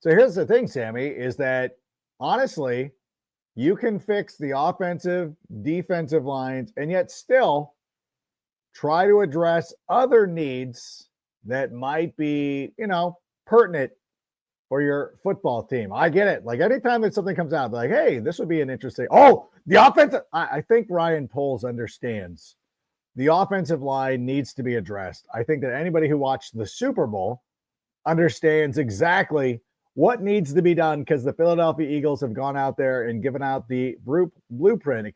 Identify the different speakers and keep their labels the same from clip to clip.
Speaker 1: So here's the thing, Sammy, is that honestly, you can fix the offensive, defensive lines, and yet still try to address other needs that might be, pertinent for your football team. I get it. Like anytime that something comes out, like, hey, this would be an interesting. Oh, the offensive. I think Ryan Poles understands the offensive line needs to be addressed. I think that anybody who watched the Super Bowl understands exactly what needs to be done because the Philadelphia Eagles have gone out there and given out the blueprint,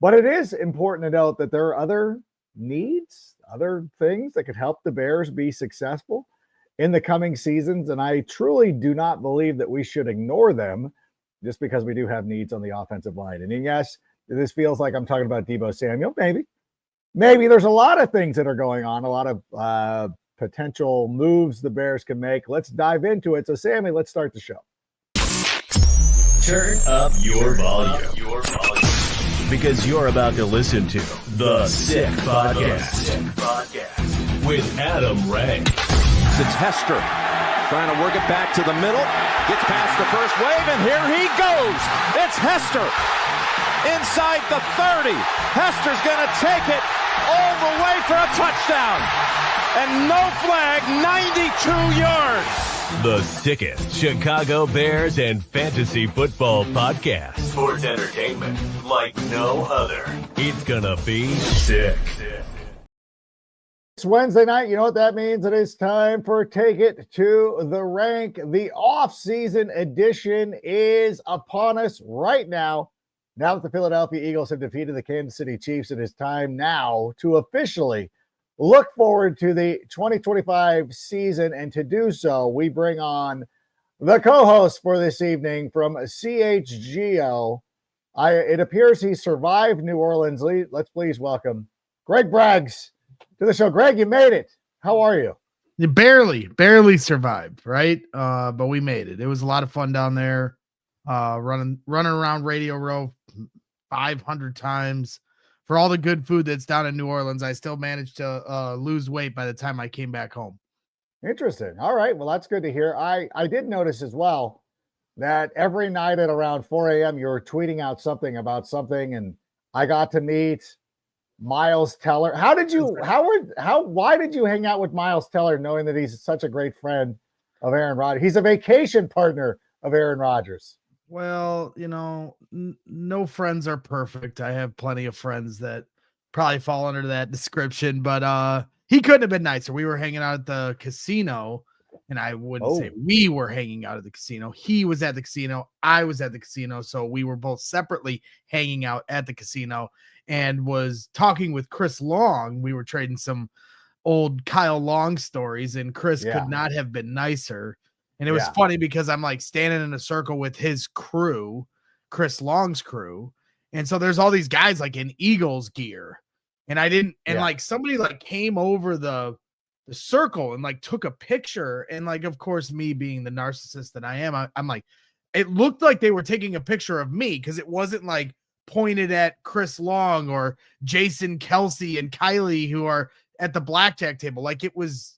Speaker 1: But it is important to note that there are other needs, other things that could help the Bears be successful in the coming seasons. And I truly do not believe that we should ignore them just because we do have needs on the offensive line. And yes, this feels like I'm talking about Deebo Samuel. Maybe there's a lot of things that are going on, a lot of potential moves the Bears can make. Let's dive into it. So, Sammy, let's start the show.
Speaker 2: Turn up your volume. Because you're about to listen to The Sick Podcast with Adam Ray.
Speaker 3: It's Hester trying to work it back to the middle. Gets past the first wave, and here he goes. It's Hester inside the 30. Hester's going to take it all the way for a touchdown. And no flag, 92 yards.
Speaker 2: The sickest Chicago Bears and fantasy football podcast. Sports entertainment like no other. It's gonna be sick.
Speaker 1: It's Wednesday night. You know what that means? It is time for Take It to the Rank. The off-season edition is upon us right now. Now that the Philadelphia Eagles have defeated the Kansas City Chiefs, it is time now to officially look forward to the 2025 season. And to do so, we bring on the co-host for this evening from CHGO. It appears he survived New Orleans. Let's please welcome Greg Braggs to the show. Greg, you made it. How are you?
Speaker 4: You barely survived, right? But we made it. It was a lot of fun down there, running around Radio Row 500 times. For all the good food that's down in New Orleans, I still managed to lose weight by the time I came back home.
Speaker 1: Interesting. All right. Well, that's good to hear. I did notice as well that every night at around 4 a.m. you were tweeting out something about something, and I got to meet Myles Teller. Why did you hang out with Myles Teller knowing that he's such a great friend of Aaron Rodgers? He's a vacation partner of Aaron Rodgers.
Speaker 4: Well, no friends are perfect. I have plenty of friends that probably fall under that description, but he couldn't have been nicer. We were hanging out at the casino, and I wouldn't say we were hanging out at the casino. He was at the casino. I was at the casino. So we were both separately hanging out at the casino and was talking with Chris Long. We were trading some old Kyle Long stories, and Chris could not have been nicer. And it was funny because I'm like standing in a circle with his crew, Chris Long's crew. And so there's all these guys like in Eagles gear. And like somebody like came over the circle and like took a picture. And like, of course, me being the narcissist that I am, I'm like, it looked like they were taking a picture of me because it wasn't like pointed at Chris Long or Jason Kelsey and Kylie who are at the blackjack table. Like it was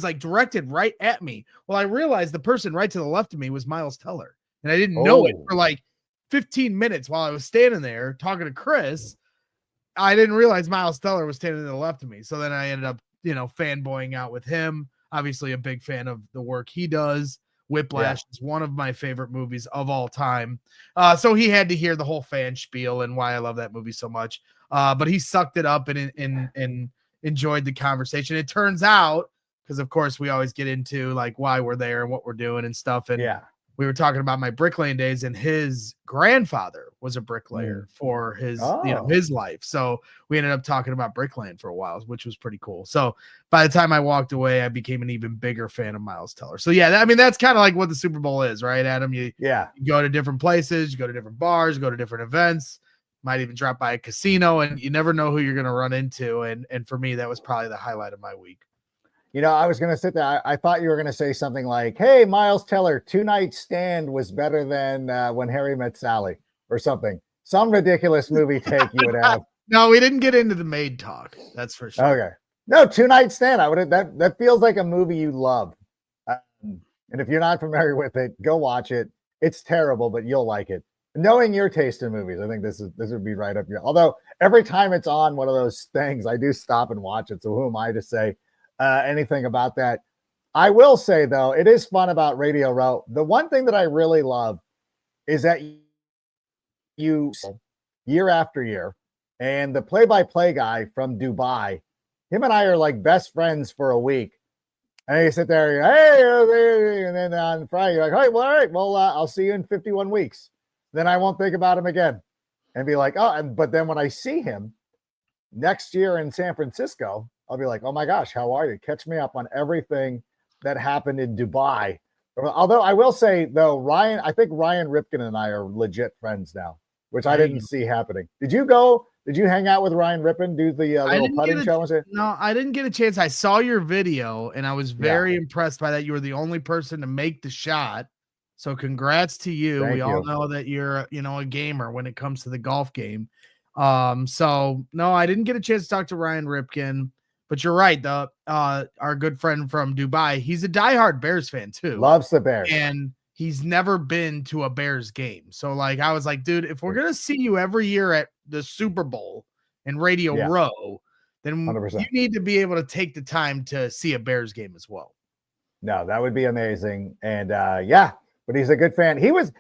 Speaker 4: like directed right at me. Well, I realized the person right to the left of me was Myles Teller, and I didn't know it for like 15 minutes while I was standing there talking to Chris. I didn't realize Myles Teller was standing to the left of me. So then I ended up, fanboying out with him. Obviously a big fan of the work he does. Whiplash is one of my favorite movies of all time. So he had to hear the whole fan spiel and why I love that movie so much. But he sucked it up and enjoyed the conversation. It turns out, because of course we always get into like why we're there and what we're doing and stuff. And we were talking about my bricklaying days, and his grandfather was a bricklayer for his, his life. So we ended up talking about bricklaying for a while, which was pretty cool. So by the time I walked away, I became an even bigger fan of Myles Teller. So that's kind of like what the Super Bowl is, right, Adam? You go to different places, you go to different bars, go to different events, might even drop by a casino, and you never know who you're going to run into. And for me, that was probably the highlight of my week.
Speaker 1: I was going to sit there. I thought you were going to say something like, hey, Myles Teller, 2-night stand was better than When Harry Met Sally or something. Some ridiculous movie take you would have.
Speaker 4: No, we didn't get into the maid talk. That's for sure.
Speaker 1: Okay. No, 2-night stand. That feels like a movie you love. And if you're not familiar with it, go watch it. It's terrible, but you'll like it. Knowing your taste in movies, I think this would be right up your. Although every time it's on one of those things, I do stop and watch it. So who am I to say anything about that? I will say though, it is fun about Radio Row. The one thing that I really love is that you year after year, and the play-by-play guy from Dubai, him and I are like best friends for a week. And you sit there, hey, and then on Friday, you're like, hey, well, all right, well, I'll see you in 51 weeks. Then I won't think about him again and be like, oh, but then when I see him next year in San Francisco, I'll be like, oh my gosh, how are you? Catch me up on everything that happened in Dubai. Although I will say, though, I think Ryan Ripken and I are legit friends now, which I didn't see happening. Did you hang out with Ryan Ripken, do the little putting challenge?
Speaker 4: No, I didn't get a chance. I saw your video, and I was very impressed by that. You were the only person to make the shot. So congrats to you.
Speaker 1: Thank
Speaker 4: we
Speaker 1: you.
Speaker 4: all know that you're, a gamer when it comes to the golf game. So no, I didn't get a chance to talk to Ryan Ripken, but you're right. Our good friend from Dubai, he's a diehard Bears fan too.
Speaker 1: Loves the Bears.
Speaker 4: And he's never been to a Bears game. So like, I was like, dude, if we're going to see you every year at the Super Bowl and Radio Row, then
Speaker 1: 100%.
Speaker 4: you need to be able to take the time to see a Bears game as well.
Speaker 1: No, that would be amazing. And but he's a good fan.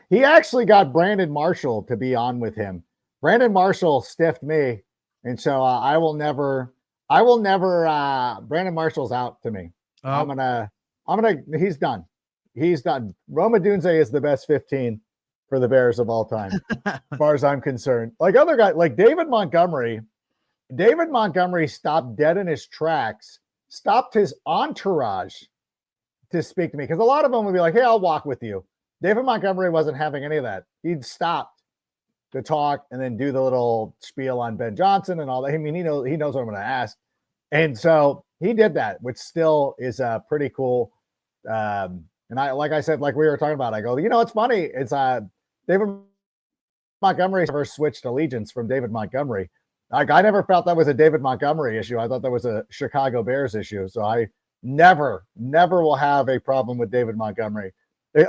Speaker 1: He actually got Brandon Marshall to be on with him. Brandon Marshall stiffed me. And so I will never, Brandon Marshall's out to me. He's done. He's done. Roma Dunze is the best 15 for the Bears of all time, as far as I'm concerned. Like other guys, like David Montgomery stopped dead in his tracks, stopped his entourage to speak to me. Because a lot of them would be like, hey, I'll walk with you. David Montgomery wasn't having any of that. He'd stopped to talk and then do the little spiel on Ben Johnson and all that. I mean, he knows what I'm going to ask. And so he did that, which still is pretty cool. And I, like I said, like we were talking about, I go, it's funny. It's David Montgomery never switched allegiance from David Montgomery. Like I never felt that was a David Montgomery issue. I thought that was a Chicago Bears issue. So I never will have a problem with David Montgomery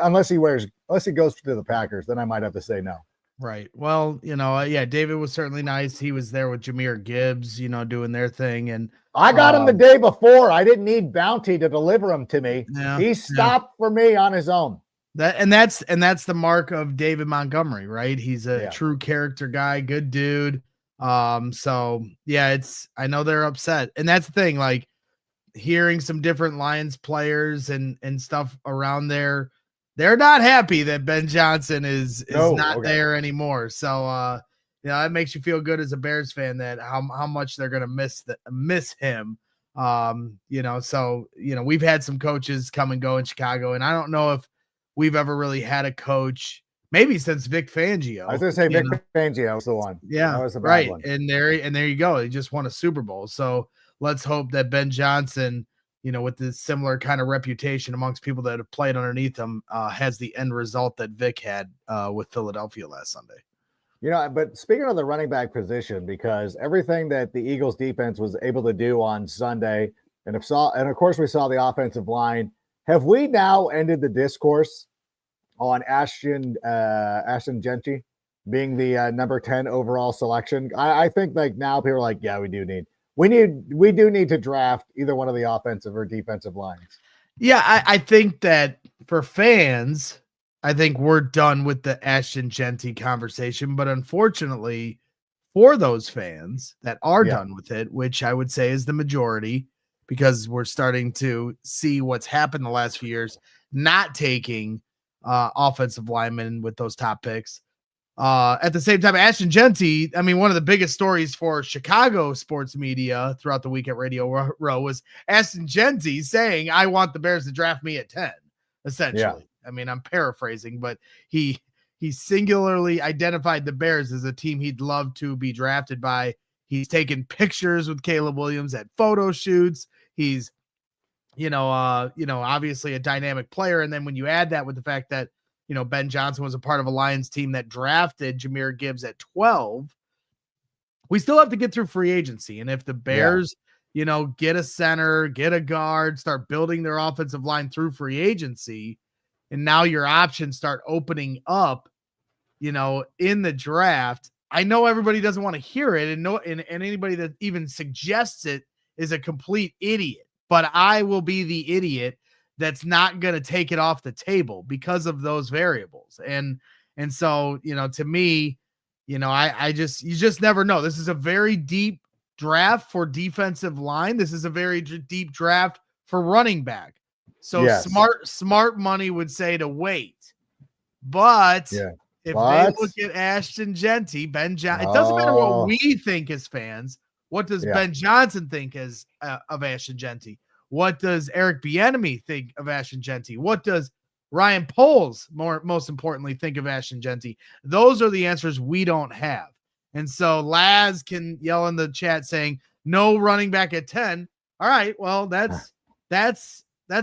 Speaker 1: unless he goes to the Packers. Then I might have to say no.
Speaker 4: Right. Well, David was certainly nice. He was there with Jahmyr Gibbs, doing their thing. And
Speaker 1: I got him the day before. I didn't need Bounty to deliver him to me.
Speaker 4: Yeah,
Speaker 1: he stopped for me on his own.
Speaker 4: That's the mark of David Montgomery, right? He's a true character guy, good dude. So yeah, I know they're upset. And that's the thing, like hearing some different Lions players and stuff around there. They're not happy that Ben Johnson is not there anymore. So, that makes you feel good as a Bears fan that how much they're going to miss him. So, we've had some coaches come and go in Chicago, and I don't know if we've ever really had a coach, maybe since Vic Fangio.
Speaker 1: I was going to say Vic Fangio was the one.
Speaker 4: Yeah,
Speaker 1: that was the bad
Speaker 4: right.
Speaker 1: one.
Speaker 4: And there you go. He just won a Super Bowl. So let's hope that Ben Johnson, with this similar kind of reputation amongst people that have played underneath him, has the end result that Vic had with Philadelphia last Sunday.
Speaker 1: But speaking of the running back position, because everything that the Eagles defense was able to do on Sunday, and of course we saw the offensive line, have we now ended the discourse on Ashton Jeanty being the number 10 overall selection? I think like now people are like, yeah, we do need to draft either one of the offensive or defensive lines.
Speaker 4: Yeah, I think that for fans, I think we're done with the Ashton Jeanty conversation. But unfortunately, for those fans that are done with it, which I would say is the majority, because we're starting to see what's happened the last few years, not taking offensive linemen with those top picks. At the same time, Ashton Jeanty, I mean, one of the biggest stories for Chicago sports media throughout the week at Radio Row was Ashton Jeanty saying, I want the Bears to draft me at 10, essentially. Yeah. I mean, I'm paraphrasing, but he singularly identified the Bears as a team he'd love to be drafted by. He's taken pictures with Caleb Williams at photo shoots. He's, obviously a dynamic player. And then when you add that with the fact that, Ben Johnson was a part of a Lions team that drafted Jahmyr Gibbs at 12. We still have to get through free agency. And if the Bears, get a center, get a guard, start building their offensive line through free agency, and now your options start opening up, in the draft. I know everybody doesn't want to hear it, and anybody that even suggests it is a complete idiot, but I will be the idiot that's not going to take it off the table because of those variables. And so, to me, you just never know. This is a very deep draft for defensive line. This is a very deep draft for running back. So yes. smart money would say to wait, but if they look at Ashton Jeanty, it doesn't matter what we think as fans. What does Ben Johnson think of Ashton Jeanty? What does Eric Bieniemy think of Ashton Jeanty? What does Ryan Poles, most importantly, think of Ashton Jeanty? Those are the answers we don't have. And so Laz can yell in the chat saying no running back at 10. All right, well, that's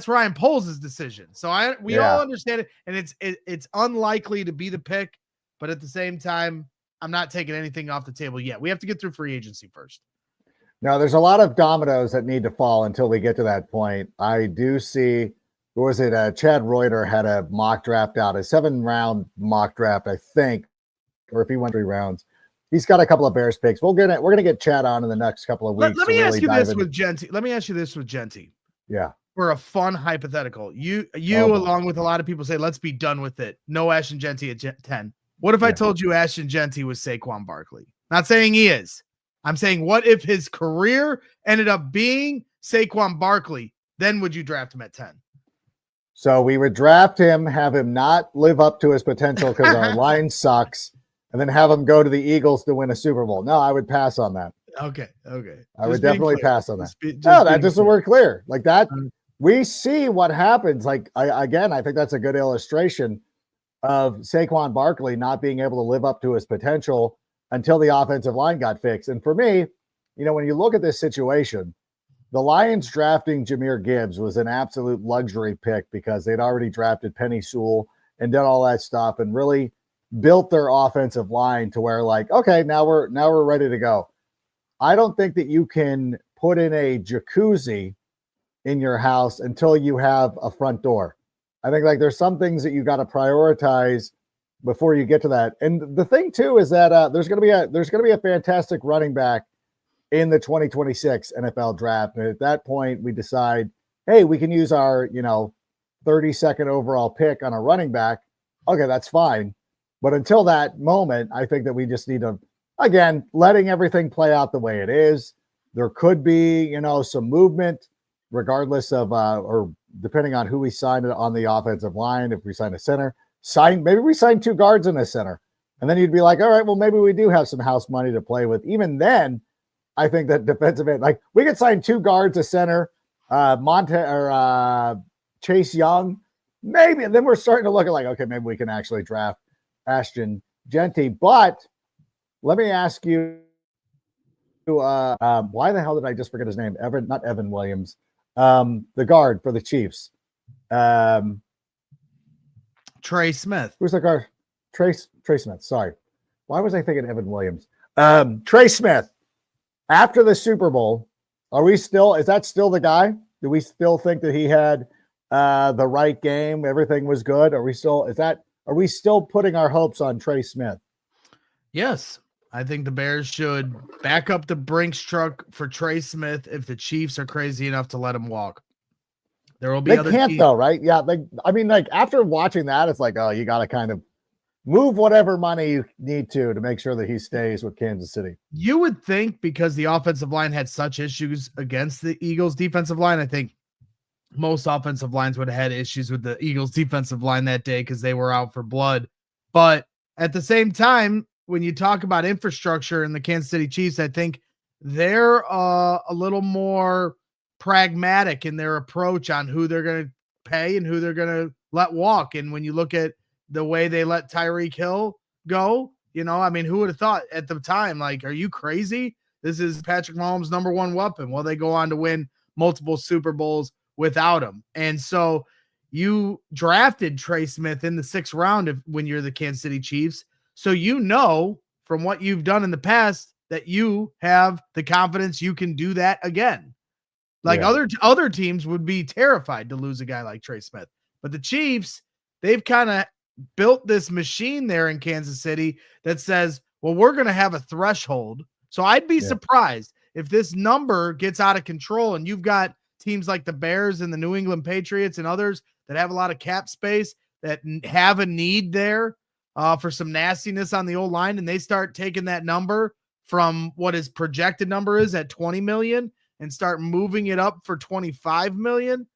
Speaker 4: Ryan Poles' decision. So we all understand it, and it's unlikely to be the pick, but at the same time, I'm not taking anything off the table yet. We have to get through free agency first.
Speaker 1: Now, there's a lot of dominoes that need to fall until we get to that point. I do see, Chad Reuter had a mock draft out, a 7-round mock draft, I think, or if he went 3 rounds. He's got a couple of Bears picks. We're gonna get Chad on in the next couple of weeks.
Speaker 4: Let me ask you this with Jeanty.
Speaker 1: Yeah.
Speaker 4: For a fun hypothetical, you along with a lot of people say, let's be done with it. No Ashton Jeanty at 10. What if I told you Ashton Jeanty was Saquon Barkley? Not saying he is. I'm saying, what if his career ended up being Saquon Barkley? Then would you draft him at 10?
Speaker 1: So we would draft him, have him not live up to his potential because our line sucks, and then have him go to the Eagles to win a Super Bowl. No, I would pass on that.
Speaker 4: Okay.
Speaker 1: I would definitely pass on that. That just so we're clear. Like that, we see what happens. Like, I think that's a good illustration of Saquon Barkley not being able to live up to his potential until the offensive line got fixed. And for me, when you look at this situation, the Lions drafting Jahmyr Gibbs was an absolute luxury pick because they'd already drafted Penny Sewell and done all that stuff and really built their offensive line to where, like, okay, now we're ready to go. I don't think that you can put in a jacuzzi in your house until you have a front door. I think there's some things that you got to prioritize before you get to that. And the thing too is that there's going to be a fantastic running back in the 2026 NFL draft. And at that point, we decide, hey, we can use our 32nd overall pick on a running back. Okay, that's fine. But until that moment, I think that we just need to, again, letting everything play out the way it is. There could be, some movement regardless of, or depending on who we signed on the offensive line. If we sign a center, maybe we sign 2 guards in a center. And then you'd be like, all right, well, maybe we do have some house money to play with. Even then, I think that defensive end, like we could sign 2 guards, a center, Chase Young, maybe. And then we're starting to look at like, okay, maybe we can actually draft Ashton Jeanty. But let me ask you, why the hell did I just forget his name? Not Evan Williams, the guard for the Chiefs.
Speaker 4: Trey Smith.
Speaker 1: Who's the guard? Trey Smith. Sorry. Why was I thinking Evan Williams? Trey Smith. After the Super Bowl, is that still the guy? Do we still think that he had the right game? Everything was good. Are we still putting our hopes on Trey Smith?
Speaker 4: Yes. I think the Bears should back up the Brinks truck for Trey Smith if the Chiefs are crazy enough to let him walk. There will be
Speaker 1: other teams though, right? Yeah. After watching that, it's like, oh, you got to kind of move whatever money you need to make sure that he stays with Kansas City.
Speaker 4: You would think because the offensive line had such issues against the Eagles defensive line. I think most offensive lines would have had issues with the Eagles defensive line that day because they were out for blood. But at the same time, when you talk about infrastructure in the Kansas City Chiefs, I think they're a little more pragmatic in their approach on who they're going to pay and who they're going to let walk. And when you look at the way they let Tyreek Hill go, who would have thought at the time, like, are you crazy? This is Patrick Mahomes' number 1 weapon. Well, they go on to win multiple Super Bowls without him. And so you drafted Trey Smith in the 6th round when you're the Kansas City Chiefs. So from what you've done in the past that you have the confidence you can do that again. Like other teams would be terrified to lose a guy like Trey Smith. But the Chiefs, they've kind of built this machine there in Kansas City that says, well, we're going to have a threshold. So I'd be surprised if this number gets out of control and you've got teams like the Bears and the New England Patriots and others that have a lot of cap space that have a need there for some nastiness on the old line, and they start taking that number from what his projected number is at 20 million and start moving it up for 25 million,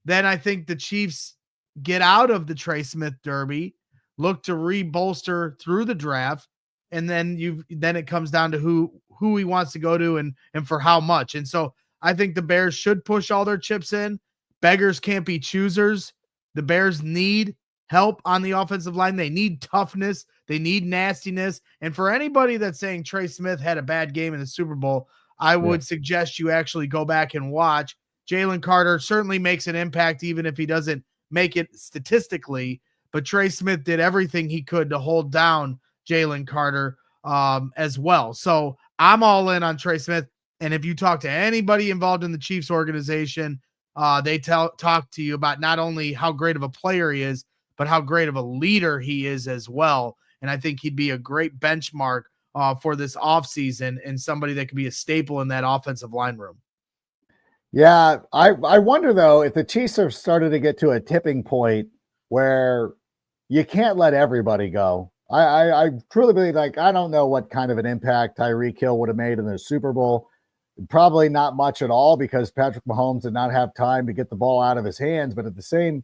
Speaker 4: then I think the Chiefs get out of the Trey Smith derby, look to re-bolster through the draft, and then it comes down to who he wants to go to and for how much. And so I think the Bears should push all their chips in. Beggars can't be choosers. The Bears need help on the offensive line. They need toughness. They need nastiness. And for anybody that's saying Trey Smith had a bad game in the Super Bowl, I would suggest you actually go back and watch. Jalen Carter certainly makes an impact, even if he doesn't make it statistically, but Trey Smith did everything he could to hold down Jalen Carter as well. So I'm all in on Trey Smith. And if you talk to anybody involved in the Chiefs organization, they talk to you about not only how great of a player he is, but how great of a leader he is as well. And I think he'd be a great benchmark for this offseason and somebody that could be a staple in that offensive line room.
Speaker 1: Yeah, I wonder, though, if the Chiefs have started to get to a tipping point where you can't let everybody go. I truly believe, like, I don't know what kind of an impact Tyreek Hill would have made in the Super Bowl. Probably not much at all because Patrick Mahomes did not have time to get the ball out of his hands. But at the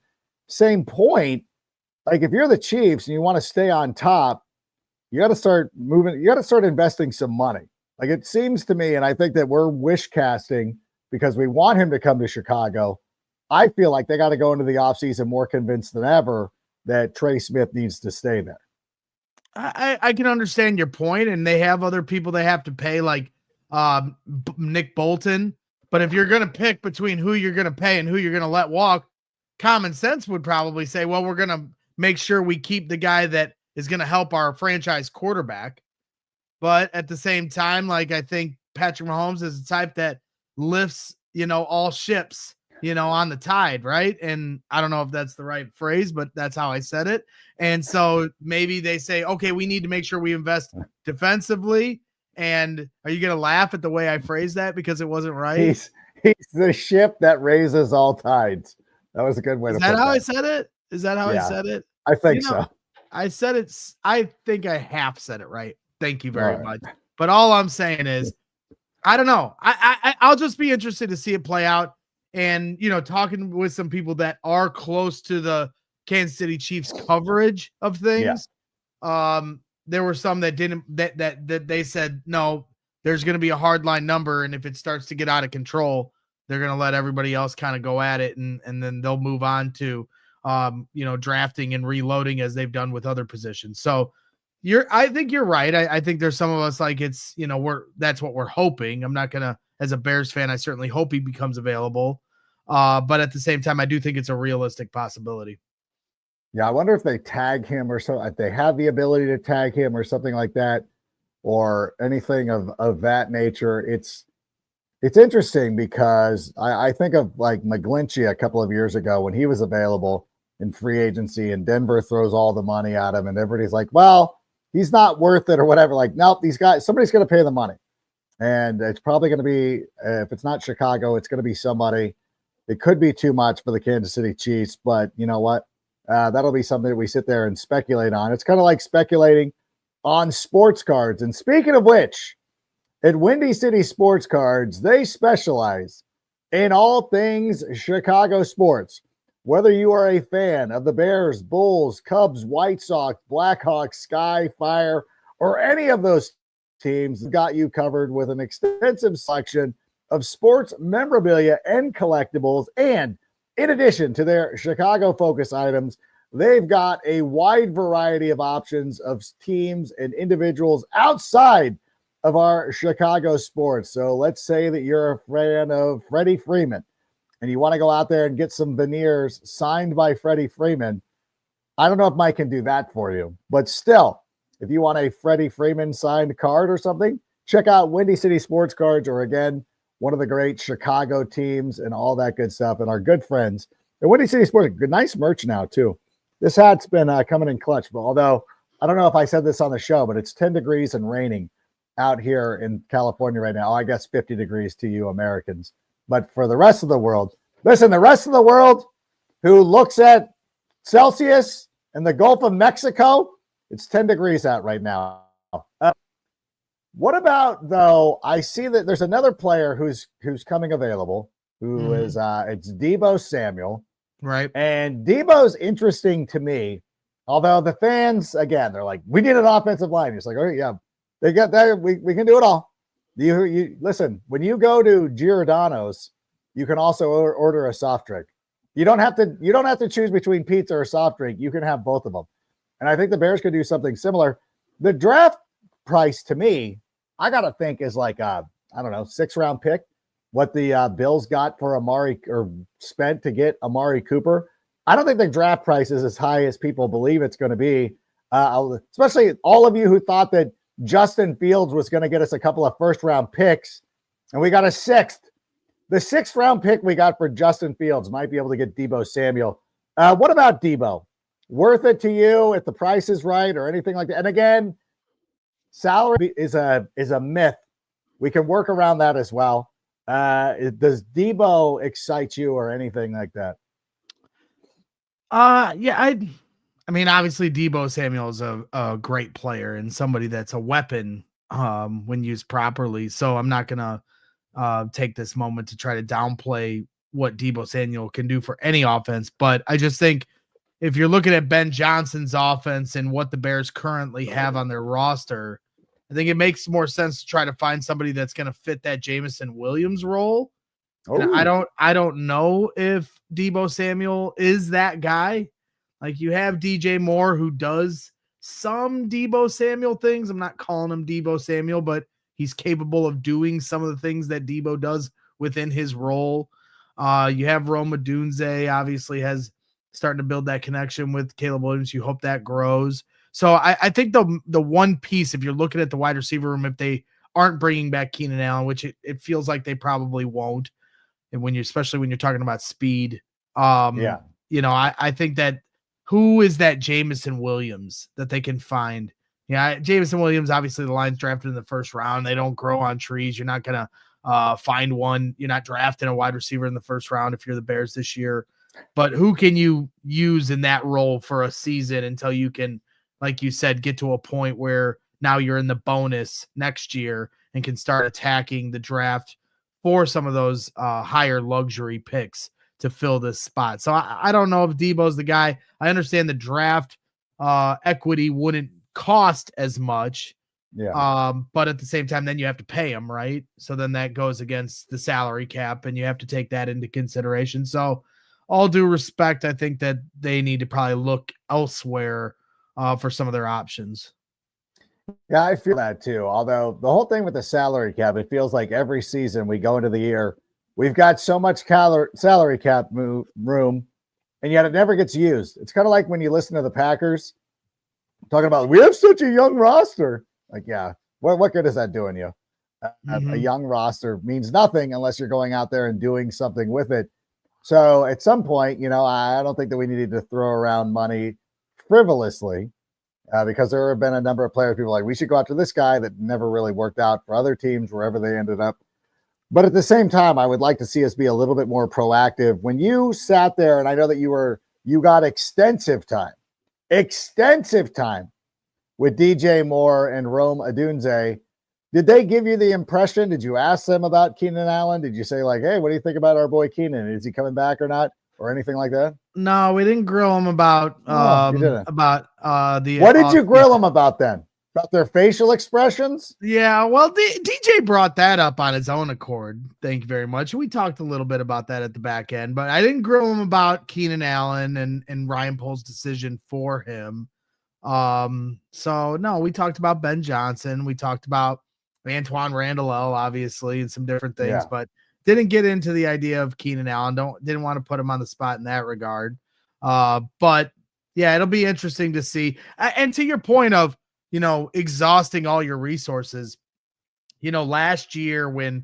Speaker 1: same point, like, if you're the Chiefs and you want to stay on top, you got to start moving. You got to start investing some money. Like, it seems to me, and I think that we're wish casting because we want him to come to Chicago. I feel like they got to go into the offseason more convinced than ever that Trey Smith needs to stay there.
Speaker 4: I can understand your point, and they have other people they have to pay, like Nick Bolton. But if you're going to pick between who you're going to pay and who you're going to let walk, common sense would probably say, well, we're going to make sure we keep the guy that is going to help our franchise quarterback. But at the same time, like, I think Patrick Mahomes is the type that lifts, all ships, on the tide, right? And I don't know if that's the right phrase, but that's how I said it. And so maybe they say, okay, we need to make sure we invest defensively. And are you going to laugh at the way I phrased that because it wasn't right?
Speaker 1: He's the ship that raises all tides. That was a good way to put that.
Speaker 4: Is that how I said it? Is that how I said it?
Speaker 1: I think so.
Speaker 4: I said it. I think I half said it right. Thank you very much. But all I'm saying is, I don't know. I'll just be interested to see it play out. And, talking with some people that are close to the Kansas City Chiefs coverage of things. There were some that didn't, that they said, no, there's going to be a hard line number. And if it starts to get out of control, they're going to let everybody else kind of go at it. And then they'll move on to, drafting and reloading as they've done with other positions. So I think you're right. I think there's some of us like it's, that's what we're hoping. I'm not going to, as a Bears fan, I certainly hope he becomes available. But at the same time, I do think it's a realistic possibility.
Speaker 1: Yeah, I wonder if they tag him or so. If they have the ability to tag him or something like that, or anything of that nature. It's interesting because I think of like McGlinchey a couple of years ago when he was available in free agency, and Denver throws all the money at him, and everybody's like, well, he's not worth it or whatever. Like, nope, these guys, somebody's going to pay the money. And it's probably going to be, if it's not Chicago, it's going to be somebody. It could be too much for the Kansas City Chiefs, but you know what? That'll be something that we sit there and speculate on. It's kind of like speculating on sports cards. And speaking of which, at Windy City Sports Cards, they specialize in all things Chicago sports. Whether you are a fan of the Bears, Bulls, Cubs, White Sox, Blackhawks, Sky, Fire, or any of those teams, got you covered with an extensive selection of sports memorabilia and collectibles. And in addition to their Chicago focus items, they've got a wide variety of options of teams and individuals outside of our Chicago sports. So let's say that you're a fan of Freddie Freeman and you want to go out there and get some veneers signed by Freddie Freeman. I don't know if Mike can do that for you, but still, if you want a Freddie Freeman signed card or something, check out Windy City Sports Cards, or again, one of the great Chicago teams and all that good stuff. And our good friends at Windy City Sports, good, nice merch now too. This hat's been coming in clutch, but although I don't know if I said this on the show, but it's 10 degrees and raining out here in California right now. I guess 50 degrees to you Americans. But for the rest of the world, listen, the rest of the world who looks at Celsius and the Gulf of Mexico, it's 10 degrees out right now. What about, though, I see that there's another player who's coming available, who is it's Deebo Samuel.
Speaker 4: Right.
Speaker 1: And Deebo's interesting to me, although the fans, again, they're like, we need an offensive line. It's like, oh, yeah, they got that. We can do it all. You listen, when you go to Giordano's, you can also order a soft drink. You don't have to choose between pizza or soft drink. You can have both of them. And I think the Bears could do something similar. The draft price to me, I got to think is like a, I don't know, 6th-round pick. What the Bills got for Amari or spent to get Amari Cooper. I don't think the draft price is as high as people believe it's going to be, especially all of you who thought that Justin Fields was going to get us a couple of 1st-round picks, and we got a 6th. The 6th-round pick we got for Justin Fields might be able to get Deebo Samuel. What about Deebo? Worth it to you if the price is right or anything like that? And again, salary is a myth. We can work around that as well. Does Deebo excite you or anything like that?
Speaker 4: Yeah, I mean, obviously Deebo Samuel is a great player and somebody that's a weapon when used properly. So I'm not gonna take this moment to try to downplay what Deebo Samuel can do for any offense, but I just think if you're looking at Ben Johnson's offense and what the Bears currently have on their roster, I think it makes more sense to try to find somebody that's going to fit that Jameson Williams role. And I don't know if Deebo Samuel is that guy. Like you have DJ Moore who does some Deebo Samuel things. I'm not calling him Deebo Samuel, but he's capable of doing some of the things that Deebo does within his role. You have Rome Odunze obviously has starting to build that connection with Caleb Williams. You hope that grows. So I think the one piece, if you're looking at the wide receiver room, if they aren't bringing back Keenan Allen, which it feels like they probably won't, and especially when you're talking about speed, I think that who is that Jameson Williams that they can find? Yeah, Jameson Williams, obviously the Lions drafted in the 1st round. They don't grow on trees. You're not gonna find one. You're not drafting a wide receiver in the 1st round if you're the Bears this year. But who can you use in that role for a season until you can, like you said, get to a point where now you're in the bonus next year and can start attacking the draft for some of those higher luxury picks to fill this spot. So I don't know if Deebo's the guy. I understand the draft equity wouldn't cost as much.
Speaker 1: Yeah.
Speaker 4: But at the same time, then you have to pay him, right? So then that goes against the salary cap and you have to take that into consideration. So all due respect, I think that they need to probably look elsewhere for some of their options.
Speaker 1: Yeah, I feel that too. Although the whole thing with the salary cap, it feels like every season we go into the year, we've got so much salary cap room, and yet it never gets used. It's kind of like when you listen to the Packers talking about, we have such a young roster. Like, yeah, what good is that doing you? A young roster means nothing unless you're going out there and doing something with it. So at some point, I don't think that we needed to throw around money frivolously because there have been a number of players people like, we should go after this guy that never really worked out for other teams wherever they ended up. But at the same time, I would like to see us be a little bit more proactive. When you sat there, and I know that you got extensive time with DJ Moore and Rome Odunze. Did they give you the impression? Did you ask them about Keenan Allen? Did you say like, hey, what do you think about our boy Keenan? Is he coming back or not? Or anything like that?
Speaker 4: No, we didn't grill him about the.
Speaker 1: What did you grill him about then? About their facial expressions?
Speaker 4: Yeah, well, DJ brought that up on his own accord. Thank you very much. We talked a little bit about that at the back end, but I didn't grill him about Keenan Allen and Ryan Pohl's decision for him. So no, we talked about Ben Johnson. We talked about Antoine Randall, obviously, and some different things, but didn't get into the idea of Keenan Allen. Didn't want to put him on the spot in that regard. But yeah, it'll be interesting to see. And to your point of, exhausting all your resources, last year when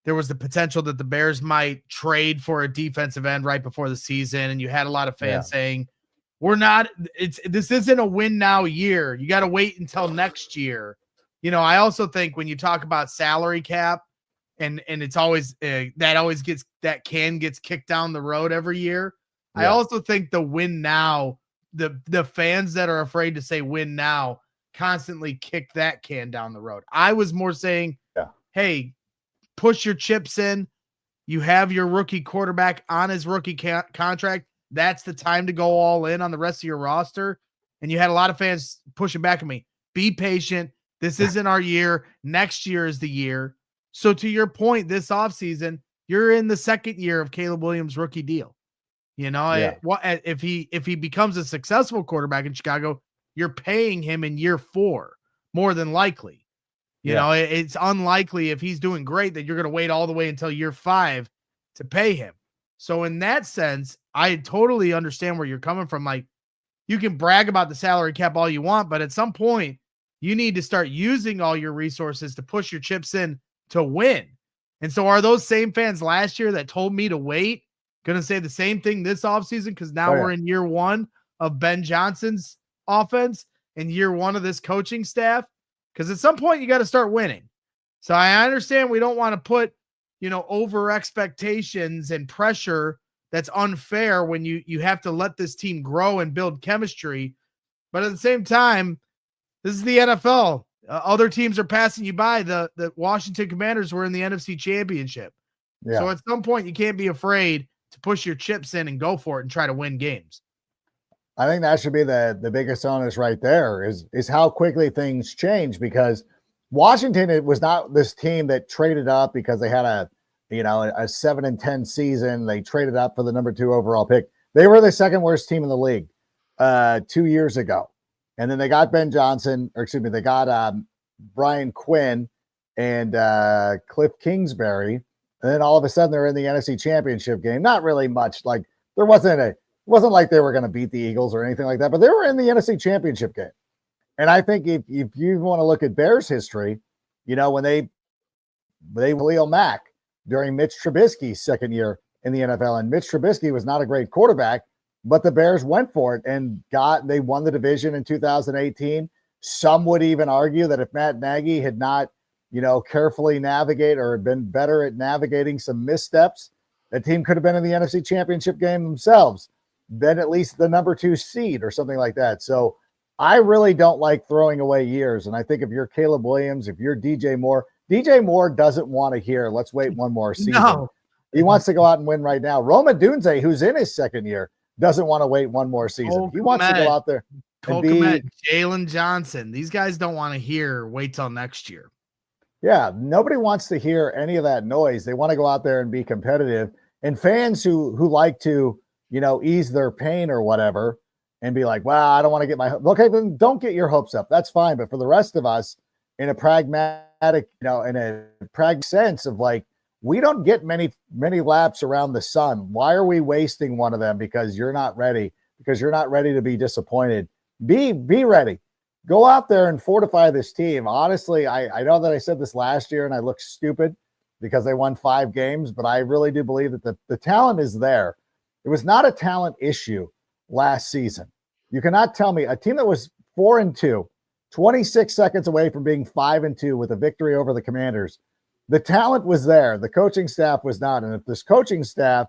Speaker 4: there was the potential that the Bears might trade for a defensive end right before the season, and you had a lot of fans saying, this isn't a win now year. You got to wait until next year. I also think when you talk about salary cap and it's always that can gets kicked down the road every year. Yeah. I also think the win now, the fans that are afraid to say win now constantly kick that can down the road. I was more saying, hey, push your chips in. You have your rookie quarterback on his rookie contract. That's the time to go all in on the rest of your roster. And you had a lot of fans pushing back at me. Be patient. This isn't our year. Next year is the year. So to your point, this offseason, you're in the second year of Caleb Williams' rookie deal. If he becomes a successful quarterback in Chicago, you're paying him in year 4, more than likely. It's unlikely if he's doing great that you're going to wait all the way until year 5 to pay him. So in that sense, I totally understand where you're coming from. Like, you can brag about the salary cap all you want, but at some point you need to start using all your resources to push your chips in to win. And so are those same fans last year that told me to wait going to say the same thing this offseason? Because now we're in year 1 of Ben Johnson's offense and year 1 of this coaching staff. Because at some point you got to start winning. So I understand we don't want to put, over expectations and pressure that's unfair when you have to let this team grow and build chemistry. But at the same time, this is the NFL. Other teams are passing you by. The Washington Commanders were in the NFC Championship. Yeah. So at some point you can't be afraid to push your chips in and go for it and try to win games.
Speaker 1: I think that should be the biggest onus right there is how quickly things change, because Washington, it was not this team that traded up because they had a 7-10 season. They traded up for the number 2 overall pick. They were the second worst team in the league 2 years ago. And then they got Ben Johnson, they got Brian Quinn and Cliff Kingsbury. And then all of a sudden they're in the NFC Championship game. Not really much. Like, it wasn't like they were going to beat the Eagles or anything like that, but they were in the NFC Championship game. And I think if you want to look at Bears history, when they Khalil Mack during Mitch Trubisky's second year in the NFL, and Mitch Trubisky was not a great quarterback, but the Bears went for it and they won the division in 2018. Some would even argue that if Matt Nagy had not, carefully navigate or been better at navigating some missteps, the team could have been in the NFC Championship game themselves, been at least the number 2 seed or something like that. So I really don't like throwing away years. And I think if you're Caleb Williams, if you're DJ Moore doesn't want to hear, let's wait one more season. No. He wants to go out and win right now. Roma Dunze, who's in his second year, doesn't want to wait one more season. He wants to go out there and be
Speaker 4: Jalen Johnson. These guys don't want to hear wait till next year.
Speaker 1: Yeah, nobody wants to hear any of that noise. They want to go out there and be competitive. And fans who like to, ease their pain or whatever and be like, well, I don't want to get okay, then don't get your hopes up. That's fine. But for the rest of us, in a pragmatic, in a pragmatic sense of like, we don't get many laps around the sun. Why are we wasting one of them? Because you're not ready, to be disappointed. Be ready. Go out there and fortify this team. Honestly, I know that I said this last year and I looked stupid because they won 5 games, but I really do believe that the talent is there. It was not a talent issue last season. You cannot tell me a team that was 4-2, 26 seconds away from being 5-2 with a victory over the Commanders. The talent was there. The coaching staff was not. And if this coaching staff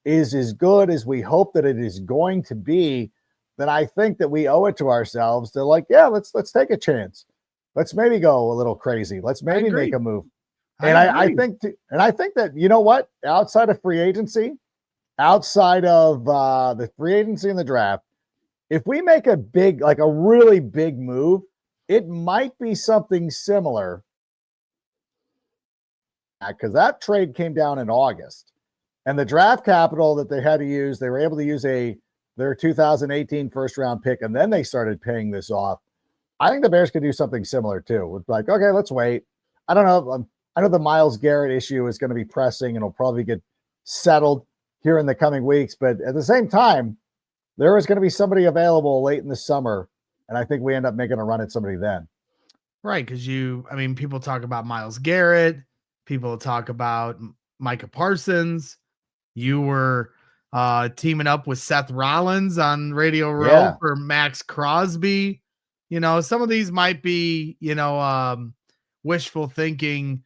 Speaker 1: is as good as we hope that it is going to be, then I think that we owe it to ourselves to let's take a chance. Let's maybe go a little crazy. Let's maybe make a move. And I think that, you know what, outside of free agency, outside of the free agency and the draft, if we make a really big move, it might be something similar, because that trade came down in August, and the draft capital that they had to use, they were able to use their 2018 first round pick, and then they started paying this off. I think the Bears could do something similar too. With like, okay, let's wait. I don't know. I know the Myles Garrett issue is going to be pressing and it'll probably get settled here in the coming weeks. But at the same time, there is going to be somebody available late in the summer. And I think we end up making a run at somebody then.
Speaker 4: Right. Because people talk about Myles Garrett. People talk about Micah Parsons. You were teaming up with Seth Rollins on Radio Row
Speaker 1: Yeah.
Speaker 4: for Maxx Crosby. Some of these might be, wishful thinking,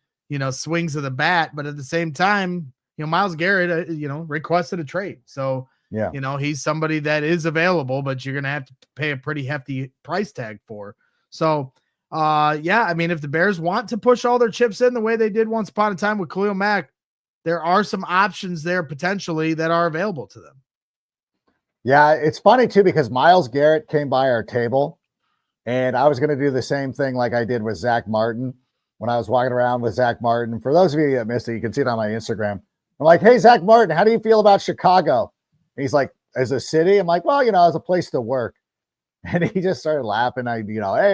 Speaker 4: swings of the bat, but at the same time, Myles Garrett, requested a trade. So,
Speaker 1: Yeah.
Speaker 4: he's somebody that is available, but you're going to have to pay a pretty hefty price tag for. So, if the Bears want to push all their chips in the way they did once upon a time with Khalil Mack, there are some options there potentially that are available to them.
Speaker 1: Yeah, it's funny too, because Myles Garrett came by our table, and I was going to do the same thing like I did with Zach Martin when I was walking around with Zach Martin. For those of you that missed it, you can see it on my Instagram. I'm like, hey, Zach Martin, how do you feel about Chicago? And he's like, as a city? I'm like, well, as a place to work. And he just started laughing. Hey,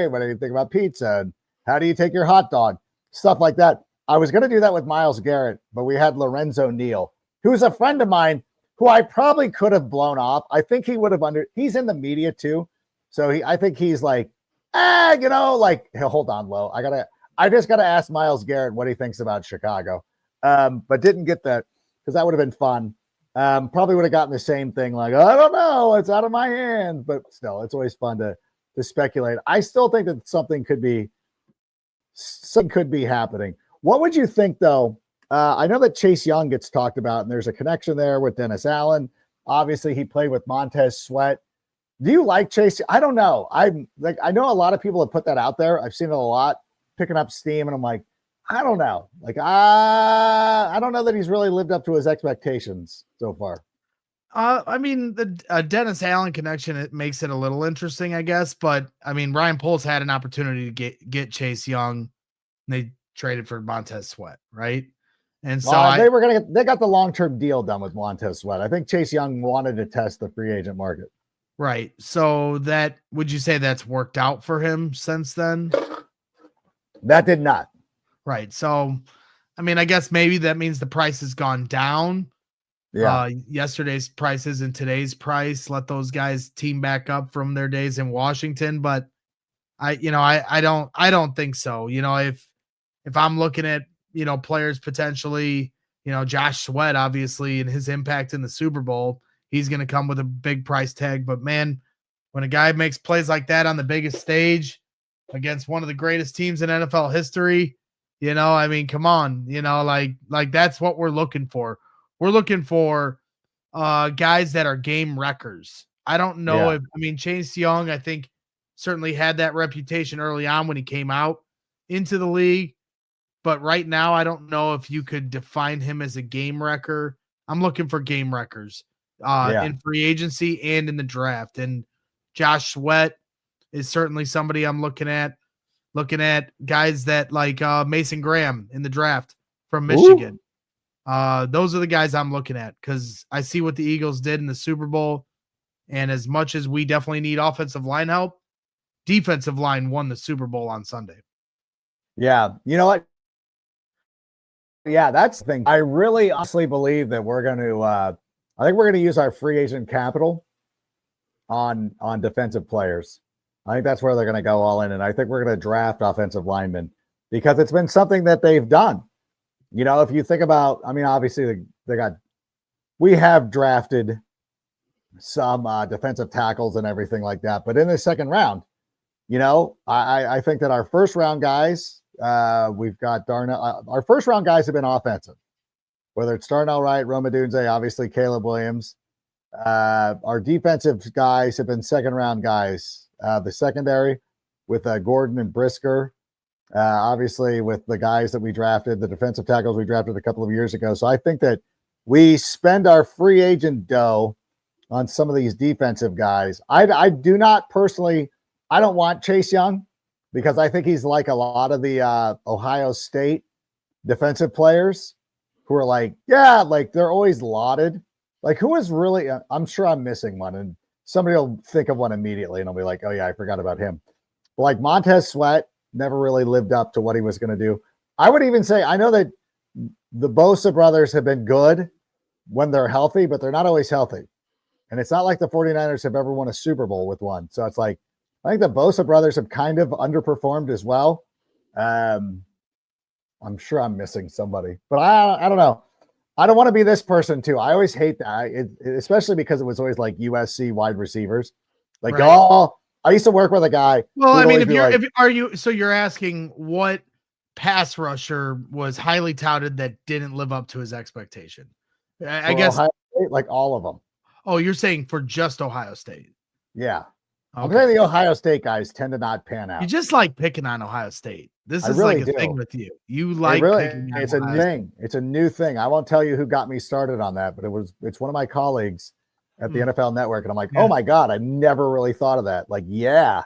Speaker 1: what do you think about pizza? And how do you take your hot dog? Stuff like that. I was going to do that with Myles Garrett, but we had Lorenzo Neal, who's a friend of mine who I probably could have blown off. I think he would have he's in the media too. So I think he's like, hold on, Lo. I just got to ask Myles Garrett what he thinks about Chicago. But didn't get that because that would have been fun. Probably would have gotten the same thing. Like, I don't know, it's out of my hands, but still, it's always fun to speculate. I still think that something could be happening. What would you think though? I know that Chase Young gets talked about, and there's a connection there with Dennis Allen. Obviously, he played with Montez Sweat. Do you like Chase? I don't know. I know a lot of people have put that out there. I've seen it a lot, picking up steam, and I'm like, I don't know. I don't know that he's really lived up to his expectations so far.
Speaker 4: The Dennis Allen connection, it makes it a little interesting, I guess. But Ryan Poles had an opportunity to get Chase Young. And they traded for Montez Sweat, right? And so
Speaker 1: they got the long-term deal done with Montez Sweat. I think Chase Young wanted to test the free agent market.
Speaker 4: Right. So would you say that's worked out for him since then?
Speaker 1: That did not.
Speaker 4: Right. So, I guess maybe that means the price has gone down.
Speaker 1: Yeah.
Speaker 4: Yesterday's prices and today's price, let those guys team back up from their days in Washington. But I don't think so. If I'm looking at, players potentially, Josh Sweat, obviously, and his impact in the Super Bowl, he's going to come with a big price tag. But man, when a guy makes plays like that on the biggest stage against one of the greatest teams in NFL history, come on, like that's what we're looking for. We're looking for guys that are game wreckers. I don't know Chase Young, I think, certainly had that reputation early on when he came out into the league. But right now, I don't know if you could define him as a game wrecker. I'm looking for game wreckers in free agency and in the draft. And Josh Sweat is certainly somebody I'm looking at guys that like Mason Graham in the draft from Michigan. Those are the guys I'm looking at because I see what the Eagles did in the Super Bowl. And as much as we definitely need offensive line help, defensive line won the Super Bowl on Sunday.
Speaker 1: Yeah. You know what? Yeah, that's the thing. I really honestly believe that we're going to I think we're going to use our free agent capital on defensive players. I think that's where they're going to go all in. And I think we're going to draft offensive linemen because it's been something that they've done. If you think about, obviously we have drafted some defensive tackles and everything like that. But in the second round, I think that our first round guys, we've got Darnell. Our first round guys have been offensive, whether it's Darnell Wright, Rome Odunze, obviously Caleb Williams. Our defensive guys have been second round guys. The secondary with Gordon and Brisker, obviously with the guys that we drafted, the defensive tackles we drafted a couple of years ago. So I think that we spend our free agent dough on some of these defensive guys. I do not personally, I don't want Chase Young because I think he's like a lot of the Ohio State defensive players who are like, they're always lauded. Like who is really, I'm sure I'm missing one and somebody will think of one immediately and I'll be like, oh yeah, I forgot about him. But like Montez Sweat never really lived up to what he was going to do. I would even say, I know that the Bosa brothers have been good when they're healthy, but they're not always healthy. And it's not like the 49ers have ever won a Super Bowl with one. So it's like, I think the Bosa brothers have kind of underperformed as well. I'm sure I'm missing somebody, but I don't know. I don't want to be this person too. I always hate that, especially because it was always like USC wide receivers. Like,
Speaker 4: Right.
Speaker 1: oh, I used to work with a guy.
Speaker 4: Well, I mean,
Speaker 1: like,
Speaker 4: so you're asking what pass rusher was highly touted that didn't live up to his expectation? I guess
Speaker 1: Ohio State, like all of them.
Speaker 4: Oh, you're saying for just Ohio State?
Speaker 1: Yeah.
Speaker 4: Okay.
Speaker 1: I'm saying the Ohio State guys tend to not pan out.
Speaker 4: You just like picking on Ohio State. This is
Speaker 1: really
Speaker 4: like a
Speaker 1: do.
Speaker 4: thing with you. You like picking on
Speaker 1: it's a
Speaker 4: Ohio
Speaker 1: thing.
Speaker 4: State.
Speaker 1: It's a new thing. I won't tell you who got me started on that, but it's one of my colleagues at the NFL Network. And I'm like, oh my God, I never really thought of that. Like, yeah,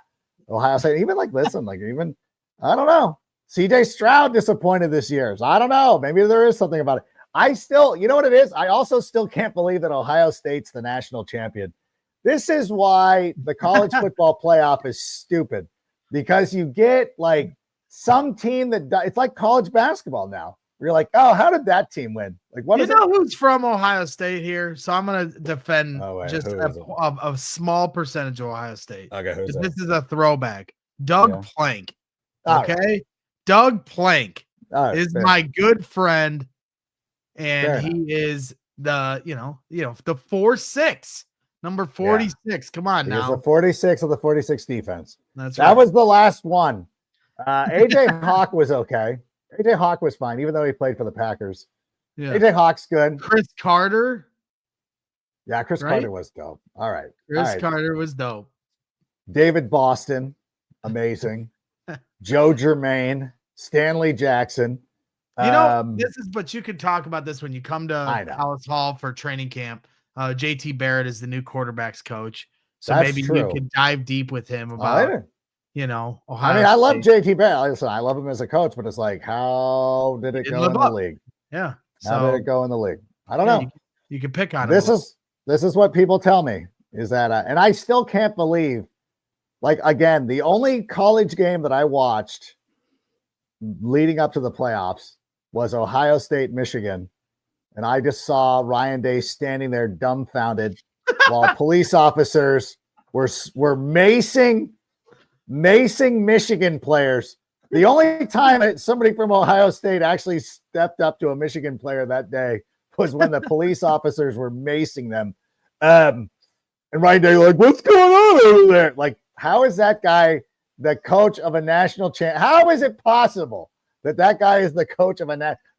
Speaker 1: Ohio State, even like, listen, like even, I don't know. CJ Stroud disappointed this year. So I don't know. Maybe there is something about it. I still, you know what it is? I also still can't believe that Ohio State's the national champion. This is why the college football playoff is stupid, because you get like some team it's like college basketball now. You're like, oh, how did that team win? Like, what
Speaker 4: you
Speaker 1: is
Speaker 4: know
Speaker 1: it?
Speaker 4: Who's from Ohio State here? So I'm going to defend just a small percentage of Ohio State.
Speaker 1: Okay, who's that?
Speaker 4: This is a throwback. Doug Plank. Okay,
Speaker 1: right.
Speaker 4: Doug Plank is
Speaker 1: fair.
Speaker 4: my good friend, and he is the the 4-6. Number 46. Come on now.
Speaker 1: He was the 46 of the 46 defense.
Speaker 4: That
Speaker 1: was the last one. AJ Hawk was okay. AJ Hawk was fine, even though he played for the Packers. Yeah. AJ Hawk's good.
Speaker 4: Chris Carter.
Speaker 1: Yeah, Chris Carter was dope. All right.
Speaker 4: Chris Carter was dope.
Speaker 1: David Boston, amazing. Joe Germain, Stanley Jackson.
Speaker 4: But you could talk about this when you come to Palace Hall for training camp. JT Barrett is the new quarterbacks coach. So maybe you can dive deep with him about, Ohio State.
Speaker 1: I love JT Barrett. Listen, I love him as a coach, but it's like, how did it go in the league?
Speaker 4: Yeah.
Speaker 1: How did it go in the league? I don't know.
Speaker 4: You can pick on
Speaker 1: this. This is what people tell me is that, and I still can't believe, like, again, the only college game that I watched leading up to the playoffs was Ohio State, Michigan. And I just saw Ryan Day standing there dumbfounded while police officers were macing Michigan players. The only time somebody from Ohio State actually stepped up to a Michigan player that day was when the police officers were macing them. And Ryan Day like, what's going on over there? Like, how is that guy the coach of a national champ? How is it possible that guy is the coach of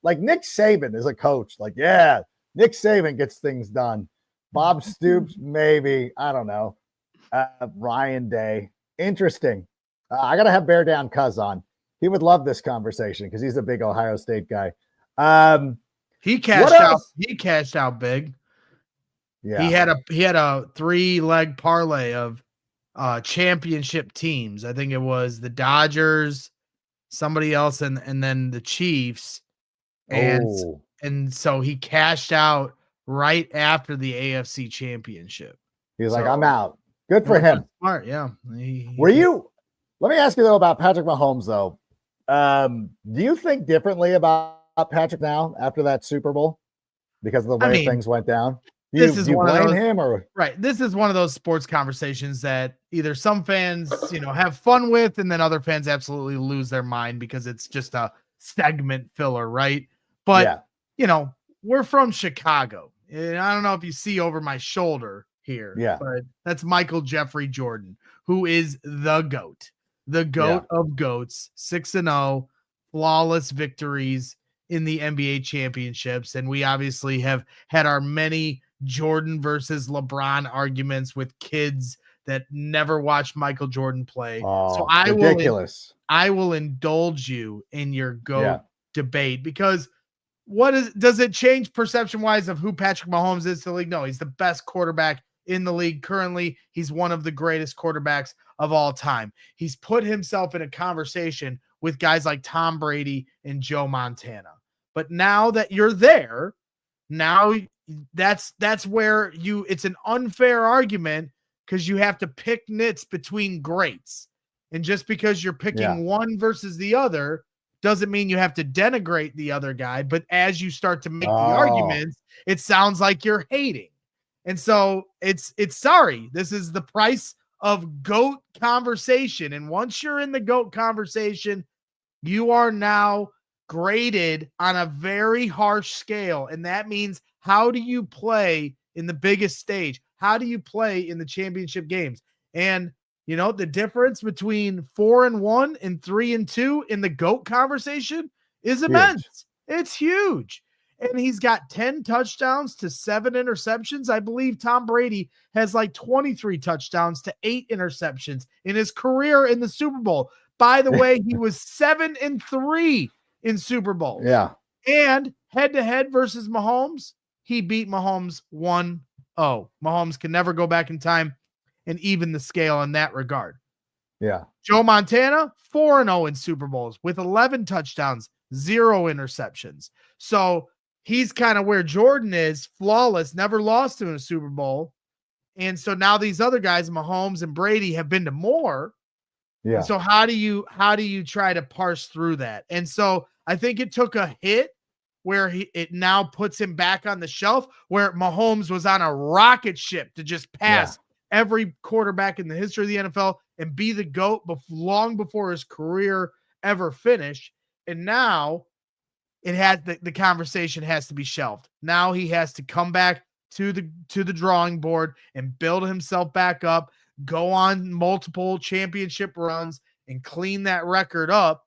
Speaker 1: like Nick Saban is a coach? Like, yeah, Nick Saban gets things done. Bob Stoops, maybe. I don't know. Ryan Day. Interesting. I got to have Bear Down Cuz on. He would love this conversation because he's a big Ohio State guy.
Speaker 4: He cashed out big.
Speaker 1: Yeah.
Speaker 4: He had a 3-leg parlay of championship teams. I think it was the Dodgers, somebody else, and then the Chiefs. And so he cashed out right after the AFC championship.
Speaker 1: He was like, I'm out. Good for him.
Speaker 4: Smart, yeah.
Speaker 1: Let me ask you though about Patrick Mahomes though. Do you think differently about Patrick now after that Super Bowl because of the way things went down? Do you blame him or
Speaker 4: right? This is one of those sports conversations that either some fans, have fun with, and then other fans absolutely lose their mind because it's just a segment filler, right? But we're from Chicago, and I don't know if you see over my shoulder here, but that's Michael Jeffrey Jordan, who is the GOAT of GOATs, 6-0, flawless victories in the NBA championships, and we obviously have had our many Jordan versus LeBron arguments with kids that never watched Michael Jordan play. So I will indulge you in your GOAT debate, because does it change perception wise of who Patrick Mahomes is to the league? No, he's the best quarterback in the league currently. He's one of the greatest quarterbacks of all time. He's put himself in a conversation with guys like Tom Brady and Joe Montana. But now that you're there, now that's where it's an unfair argument, because you have to pick nits between greats. And just because you're picking one versus the other doesn't mean you have to denigrate the other guy. But as you start to make the arguments, it sounds like you're hating. And so it's sorry. This is the price of GOAT conversation. And once you're in the GOAT conversation, you are now graded on a very harsh scale. And that means, how do you play in the biggest stage? How do you play in the championship games? And, the difference between 4-1 and 3-2 in the GOAT conversation is immense. It's huge. And he's got 10 touchdowns to 7 interceptions. I believe Tom Brady has like 23 touchdowns to 8 interceptions in his career in the Super Bowl. By the way, he was 7-3 in Super Bowls.
Speaker 1: Yeah.
Speaker 4: And head-to-head versus Mahomes, he beat Mahomes 1-0. Mahomes can never go back in time and even the scale in that regard.
Speaker 1: Yeah.
Speaker 4: Joe Montana, 4-0 in Super Bowls with 11 touchdowns, 0 interceptions. So he's kind of where Jordan is, flawless, never lost in a Super Bowl. And so now these other guys, Mahomes and Brady, have been to more.
Speaker 1: Yeah.
Speaker 4: And so how do you try to parse through that? And so I think it took a hit where it now puts him back on the shelf, where Mahomes was on a rocket ship to just pass every quarterback in the history of the NFL and be the GOAT long before his career ever finished. And now it has the conversation has to be shelved. Now he has to come back to the drawing board and build himself back up, go on multiple championship runs and clean that record up.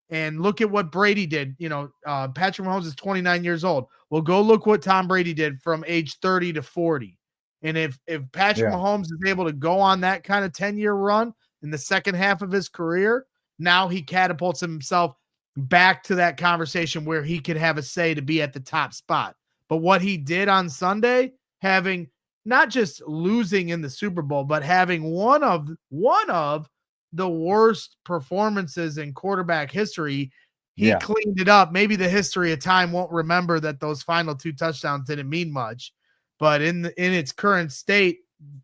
Speaker 4: And look at what Brady did. Patrick Mahomes is 29 years old. Well, go look what Tom Brady did from age 30 to 40. And if Patrick Mahomes is able to go on that kind of 10-year run in the second half of his career, now he catapults himself back to that conversation where he could have a say to be at the top spot. But what he did on Sunday, having not just losing in the Super Bowl, but having one of the worst performances in quarterback history, he cleaned it up. Maybe the history of time won't remember that those final 2 touchdowns didn't mean much, but in its current state,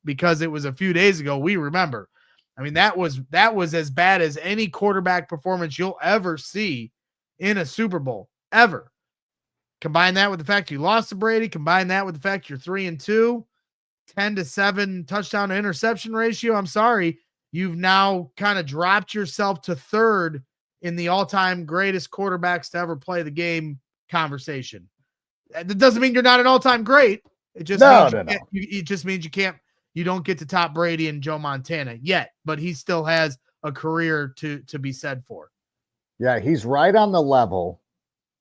Speaker 4: because it was a few days ago, we remember. I mean, that was as bad as any quarterback performance you'll ever see in a Super Bowl, ever. Combine that with the fact you lost to Brady, combine that with the fact you're 3-2, 10-7 touchdown to interception ratio. I'm sorry. You've now kind of dropped yourself to third in the all-time greatest quarterbacks to ever play the game conversation. That doesn't mean you're not an all-time great. It just it just means you don't get to top Brady and Joe Montana yet, but he still has a career to be said for.
Speaker 1: Yeah, he's right on the level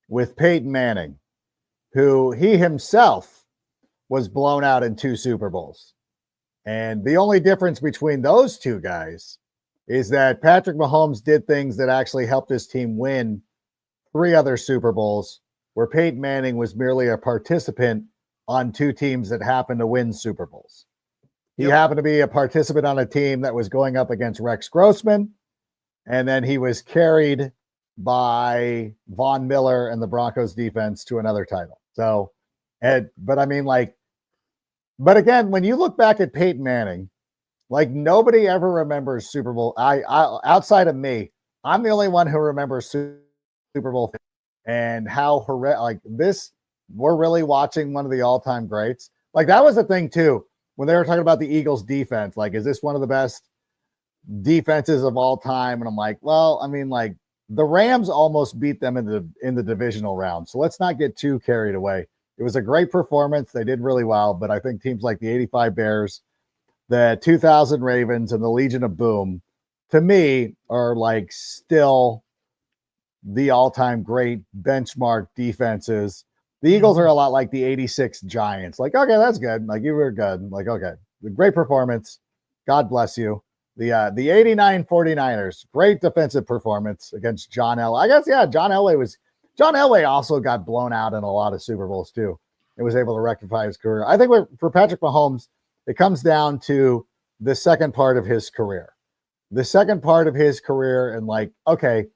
Speaker 1: with Peyton Manning, who he himself was blown out in 2 Super Bowls. And the only difference between those two guys is that Patrick Mahomes did things that actually helped his team win 3 other Super Bowls, where Peyton Manning was merely a participant on 2 teams that happened to win Super Bowls. He happened to be a participant on a team that was going up against Rex Grossman, and then he was carried by Von Miller and the Broncos defense to another title. So, but again, when you look back at Peyton Manning, like nobody ever remembers Super Bowl. I outside of me, I'm the only one who remembers Super Bowl and how horrific. Like this, we're really watching one of the all-time greats. Like that was the thing too when they were talking about the Eagles' defense. Like, is this one of the best defenses of all time? And I'm like, well, I mean, like the Rams almost beat them in the divisional round. So let's not get too carried away. It was a great performance. They did really well, but I think teams like the 85 Bears, the 2000 Ravens, and the Legion of Boom, to me, are like still the all-time great benchmark defenses. The Eagles are a lot like the 86 Giants. Like, okay, that's good. Like, you were good. Like, okay, great performance. God bless you. The 89 49ers, great defensive performance against John Elway. I guess, yeah, John Elway also got blown out in a lot of Super Bowls too. And was able to rectify his career. I think for Patrick Mahomes, it comes down to the second part of his career. The second part of his career, and like, okay,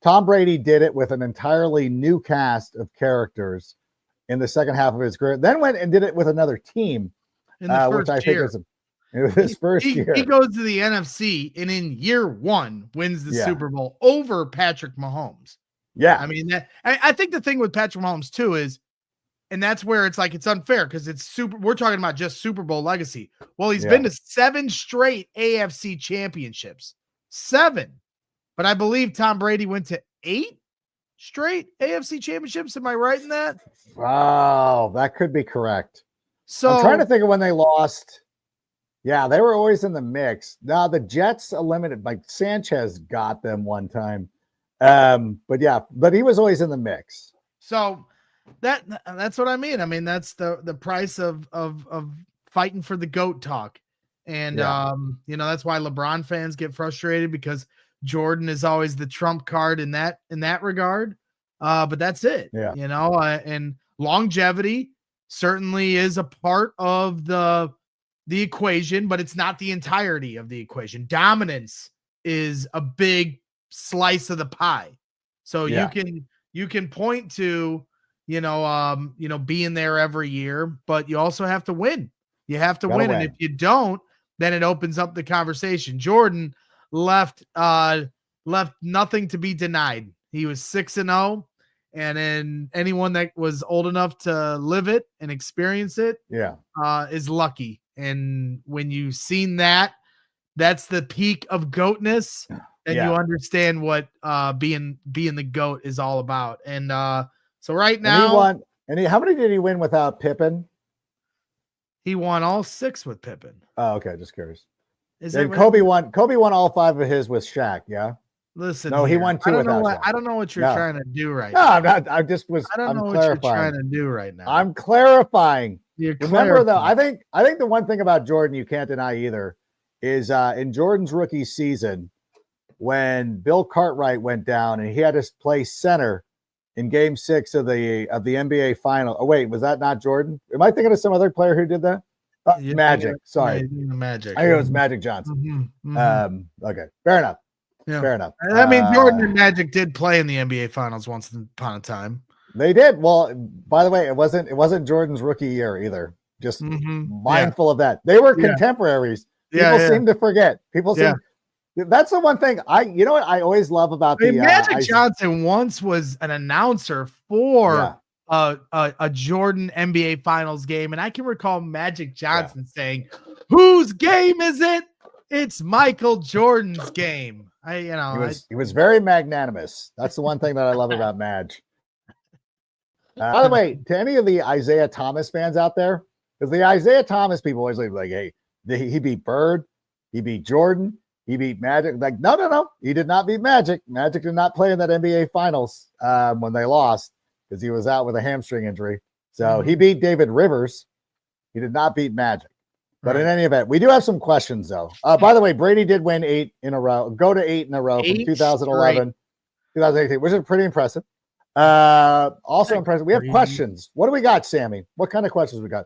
Speaker 1: Tom Brady did it with an entirely new cast of characters in the second half of his career, then went and did it with another team, which I think is his first year.
Speaker 4: He goes to the NFC and in year 1 wins the Super Bowl over Patrick Mahomes.
Speaker 1: Yeah.
Speaker 4: I mean, I think the thing with Patrick Mahomes too is, and that's where it's like, it's unfair because we're talking about just Super Bowl legacy. Well, he's been to 7 straight AFC championships, 7, but I believe Tom Brady went to 8. straight AFC championships. Am I right in that?
Speaker 1: Oh, that could be correct.
Speaker 4: So
Speaker 1: I'm trying to think of when they lost. Yeah, they were always in the mix. Now the Jets eliminated, like Sanchez got them one time. But he was always in the mix.
Speaker 4: So that's what I mean. I mean, that's the price of fighting for the GOAT talk. And that's why LeBron fans get frustrated, because Jordan is always the trump card in that regard. But that's it.
Speaker 1: Yeah.
Speaker 4: And longevity certainly is a part of the equation, but it's not the entirety of the equation. Dominance is a big slice of the pie. So you can point to, being there every year, but you also have to win. You have to win. And if you don't, then it opens up the conversation. Jordan left nothing to be denied. He was 6-0, and then anyone that was old enough to live it and experience it is lucky. And when you've seen that, that's the peak of goatness, and you understand what being the GOAT is all about. And so right now,
Speaker 1: and he won. How many did he win without Pippen?
Speaker 4: He won all 6 with Pippen.
Speaker 1: Oh, okay, just curious.
Speaker 4: And
Speaker 1: Kobe won all 5 of his with Shaq. Yeah.
Speaker 4: Listen,
Speaker 1: no, he won 2 without Shaq.
Speaker 4: I don't know what you're trying to do right
Speaker 1: now.
Speaker 4: No,
Speaker 1: I'm not. I don't know
Speaker 4: what you're trying to do right now.
Speaker 1: I'm clarifying.
Speaker 4: Remember,
Speaker 1: though, I think the one thing about Jordan you can't deny either is in Jordan's rookie season, when Bill Cartwright went down and he had to play center in Game 6 of the NBA Final. Oh wait, was that not Jordan? Am I thinking of some other player who did that? Magic. Sorry,
Speaker 4: Magic.
Speaker 1: I think it was Magic Johnson. Okay, fair enough.
Speaker 4: Yeah.
Speaker 1: Fair enough.
Speaker 4: I mean, Jordan and Magic did play in the NBA Finals once upon a time.
Speaker 1: They did. Well, by the way, it wasn't Jordan's rookie year either. Just mindful of that. They were contemporaries. People seem to forget. That's the one thing what I always love about
Speaker 4: Magic Johnson once was an announcer for a Jordan NBA Finals game, and I can recall Magic Johnson saying, "Whose game is it? It's Michael Jordan's game."
Speaker 1: He was very magnanimous. That's the one thing that I love about Madge. By the way, to any of the Isaiah Thomas fans out there, because the Isaiah Thomas people always like, hey, he beat Bird, he beat Jordan, he beat Magic. Like, no, he did not beat Magic. Magic did not play in that NBA Finals when they lost, because he was out with a hamstring injury. So he beat David Rivers. He did not beat Magic. But in any event, we do have some questions, though. By the way, Brady did win 8 in a row, go to 8 in a row from 2011, 2018, which is pretty impressive. Also impressive. We have questions. What do we got, Sammy? What kind of questions we got?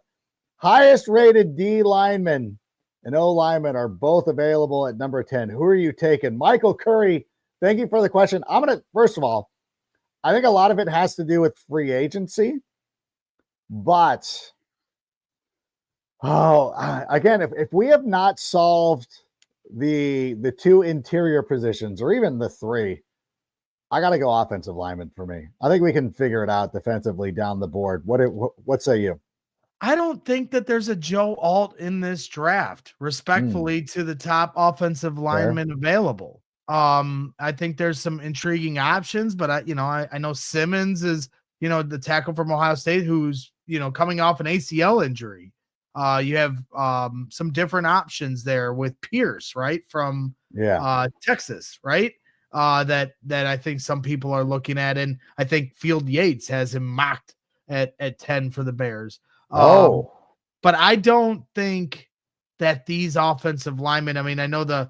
Speaker 1: Highest rated D lineman and O lineman are both available at number 10. Who are you taking? Michael Curry, thank you for the question. First of all, I think a lot of it has to do with free agency, but again, if we have not solved the 2 interior positions, or even the 3, I got to go offensive lineman for me. I think we can figure it out defensively down the board. What say you?
Speaker 4: I don't think that there's a Joe Alt in this draft, respectfully to the top offensive lineman available. I think there's some intriguing options, but I know Simmons is, the tackle from Ohio State, who's, coming off an ACL injury. You have some different options there with Pierce, right? From Texas, right? That I think some people are looking at. And I think Field Yates has him mocked at 10 for the Bears. But I don't think that these offensive linemen, I mean, I know the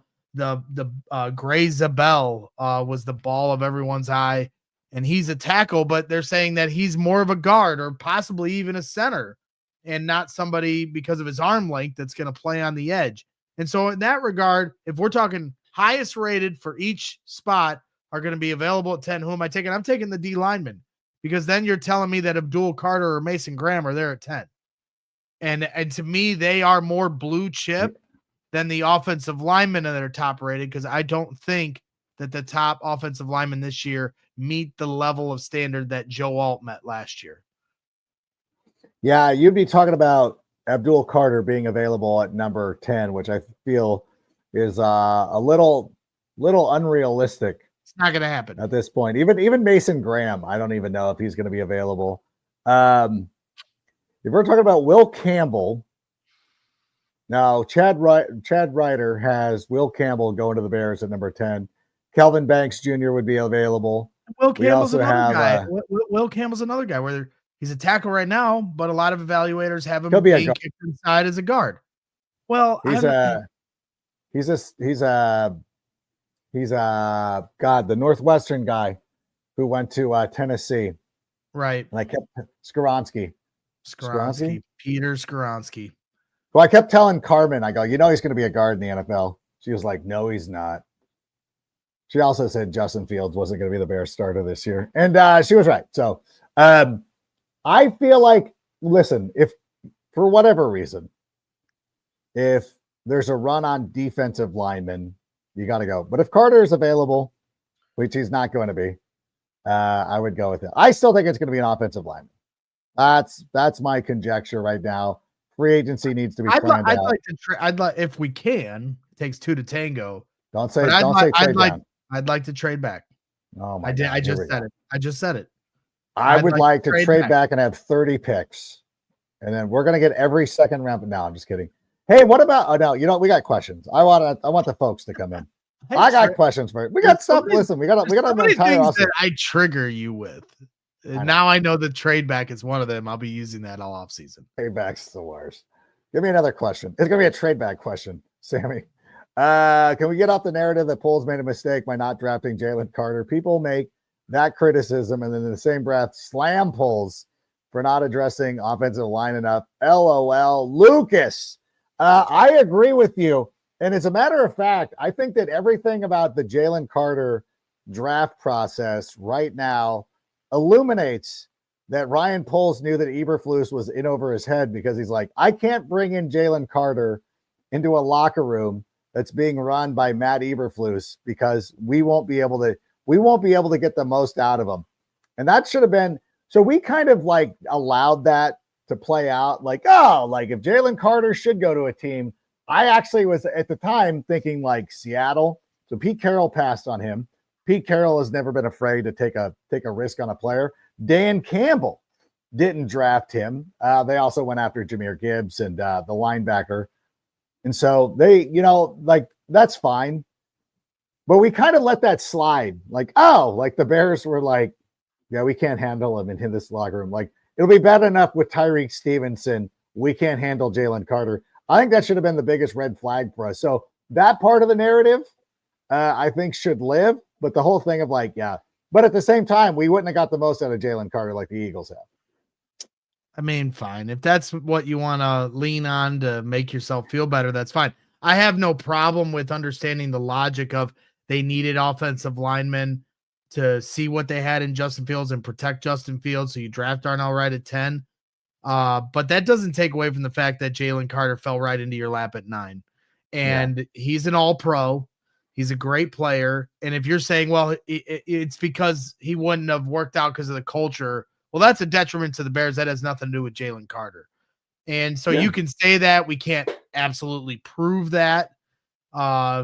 Speaker 4: Gray Zabel was the ball of everyone's eye, and he's a tackle, but they're saying that he's more of a guard or possibly even a center, and not somebody because of his arm length that's going to play on the edge. And so in that regard, if we're talking highest rated for each spot are going to be available at 10, who am I taking? I'm taking the D lineman, because then you're telling me that Abdul Carter or Mason Graham are there at 10. And to me, they are more blue chip than the offensive linemen that are top rated, because I don't think that the top offensive linemen this year meet the level of standard that Joe Alt met last year.
Speaker 1: Yeah, you'd be talking about Abdul Carter being available at number 10, which I feel is a little unrealistic
Speaker 4: It's not going to happen
Speaker 1: at this point. Even Mason Graham, I don't even know if he's going to be available. If we're talking about Will Campbell, now Chad Ryder has Will Campbell going to the Bears at number 10. Kelvin Banks Jr. would be available.
Speaker 4: Will Campbell's another guy. Will Campbell's another guy where he's a tackle right now, but a lot of evaluators have him being kicked inside as a guard. Well,
Speaker 1: he's the Northwestern guy who went to Tennessee.
Speaker 4: Right.
Speaker 1: And I kept Skoronski.
Speaker 4: Peter Skoronski.
Speaker 1: Well, I kept telling Carmen, I go, he's going to be a guard in the NFL. She was like, no, he's not. She also said Justin Fields wasn't going to be the Bears starter this year. And she was right. So I feel like, listen, if for whatever reason, if there's a run on defensive linemen, you got to go. But if Carter is available, which he's not going to be, I would go with it. I still think it's going to be an offensive lineman. That's my conjecture right now. Free agency needs to be planned out.
Speaker 4: I'd like if we can. It takes two to tango.
Speaker 1: Don't say trade down.
Speaker 4: I'd like to trade back.
Speaker 1: Oh my God,
Speaker 4: I just said it.
Speaker 1: I would like to trade back and have 30 picks, and then we're gonna get every second round. No, I'm just kidding. Hey, what about? Oh no, we got questions. I want the folks to come in. Hey, I got questions for you. We got stuff. Listen, we got an entire
Speaker 4: things that I trigger you with. Now I know the trade back is one of them. I'll be using that all off season.
Speaker 1: Trade back's the worst. Give me another question. It's gonna be a trade back question, Sammy. Can we get off the narrative that Poles made a mistake by not drafting Jalen Carter? People make that criticism and then in the same breath slam Poles for not addressing offensive line enough. LOL. Lucas, I agree with you. And as a matter of fact, I think that everything about the Jalen Carter draft process right now illuminates that Ryan Poles knew that Eberflus was in over his head because he's like, I can't bring in Jalen Carter into a locker room that's being run by Matt Eberflus because we won't be able to get the most out of him. And that should have been, so we kind of like allowed that to play out like, if Jalen Carter should go to a team, I actually was at the time thinking like Seattle. So Pete Carroll passed on him. Pete Carroll has never been afraid to take a risk on a player. Dan Campbell didn't draft him. They also went after Jahmyr Gibbs and the linebacker. And so they, that's fine. But we kind of let that slide. Like the Bears were like, yeah, we can't handle him in this locker room. Like, it'll be bad enough with Tyreek Stevenson. We can't handle Jalen Carter. I think that should have been the biggest red flag for us. So that part of the narrative, I think should live. But the whole thing of like, yeah. But at the same time, we wouldn't have got the most out of Jalen Carter like the Eagles have.
Speaker 4: I mean, fine. If that's what you want to lean on to make yourself feel better, that's fine. I have no problem with understanding the logic of they needed offensive linemen to see what they had in Justin Fields and protect Justin Fields. So you draft Darnell Wright at 10. But that doesn't take away from the fact that Jalen Carter fell right into your lap at 9. And he's an all-pro. He's a great player. And if you're saying, well, it's because he wouldn't have worked out because of the culture, well, that's a detriment to the Bears. That has nothing to do with Jalen Carter. And so you can say that. We can't absolutely prove that.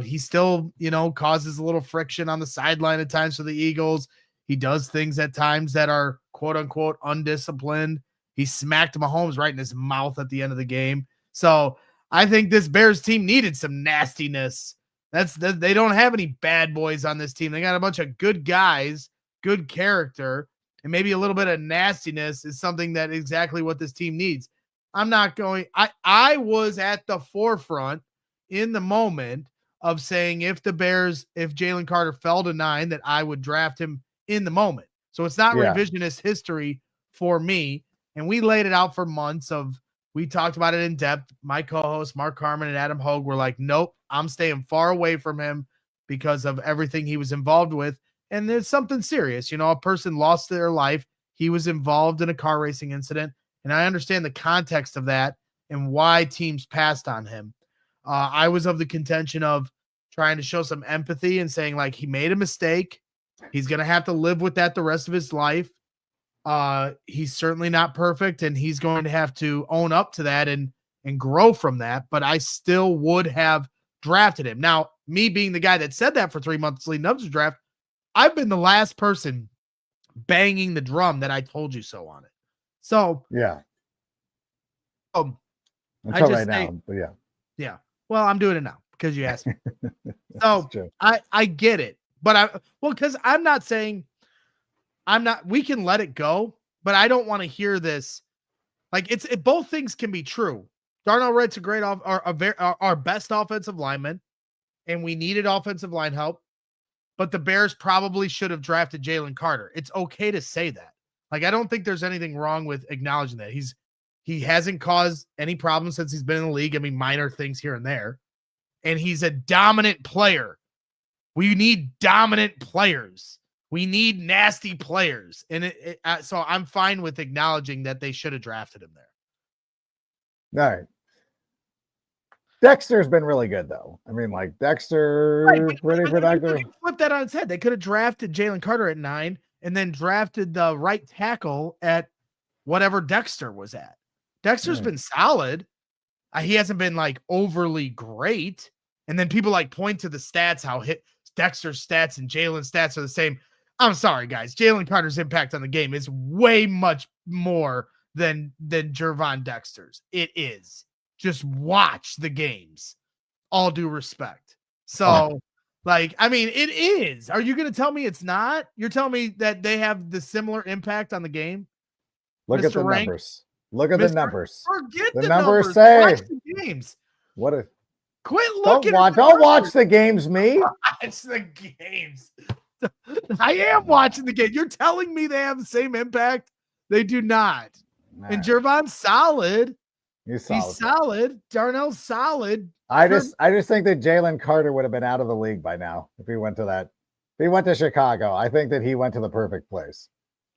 Speaker 4: He still, causes a little friction on the sideline at times for the Eagles. He does things at times that are quote unquote undisciplined. He smacked Mahomes right in his mouth at the end of the game. So I think this Bears team needed some nastiness. They don't have any bad boys on this team. They got a bunch of good guys, good character, and maybe a little bit of nastiness is something that exactly what this team needs. I was at the forefront in the moment of saying if Jalen Carter fell to 9, that I would draft him in the moment. So it's not revisionist history for me. And we laid it out for months we talked about it in depth. My co-hosts, Mark Carman and Adam Hogue, were like, nope, I'm staying far away from him because of everything he was involved with. And there's something serious. A person lost their life. He was involved in a car racing incident. And I understand the context of that and why teams passed on him. I was of the contention of trying to show some empathy and saying, like, he made a mistake. He's going to have to live with that the rest of his life. He's certainly not perfect, and he's going to have to own up to that and grow from that. But I still would have drafted him. Now, me being the guy that said that for 3 months leading up to the draft, I've been the last person banging the drum that I told you so on it. So
Speaker 1: yeah.
Speaker 4: I
Speaker 1: Until
Speaker 4: just
Speaker 1: right
Speaker 4: say,
Speaker 1: now, but yeah.
Speaker 4: yeah. Well, I'm doing it now because you asked me.
Speaker 1: That's
Speaker 4: So
Speaker 1: true.
Speaker 4: I get it, but because I'm not saying we can let it go, but I don't want to hear this. Like both things can be true. Darnell Wright's a great our best offensive lineman, and we needed offensive line help. But the Bears probably should have drafted Jalen Carter. It's okay to say that. Like, I don't think there's anything wrong with acknowledging that. He hasn't caused any problems since he's been in the league. I mean, minor things here and there. And he's a dominant player. We need dominant players. We need nasty players. And so I'm fine with acknowledging that they should have drafted him there.
Speaker 1: All right. Dexter's been really good, though. I mean, like, Dexter, pretty productive.
Speaker 4: Flip that on its head. They could have drafted Jalen Carter at 9 and then drafted the right tackle at whatever Dexter was at. Dexter's been solid. He hasn't been, like, overly great. And then people, like, point to the stats, how Dexter's stats and Jalen's stats are the same. I'm sorry, guys. Jalen Carter's impact on the game is way much more than Gervon Dexter's. It is. Just watch the games. All due respect. So, like, I mean, it is. Are you going to tell me it's not? You're telling me that they have the similar impact on the game?
Speaker 1: Look at the numbers. Look at the numbers.
Speaker 4: Forget
Speaker 1: the numbers. Say
Speaker 4: watch the games.
Speaker 1: What a
Speaker 4: quit looking.
Speaker 1: Don't watch the games, me.
Speaker 4: Watch the games. I am watching the game. You're telling me they have the same impact? They do not. Nah. And Gervon's solid. He's solid. Darnell's solid.
Speaker 1: I just think that Jalen Carter would have been out of the league by now if he went to that. If he went to Chicago, I think that he went to the perfect place.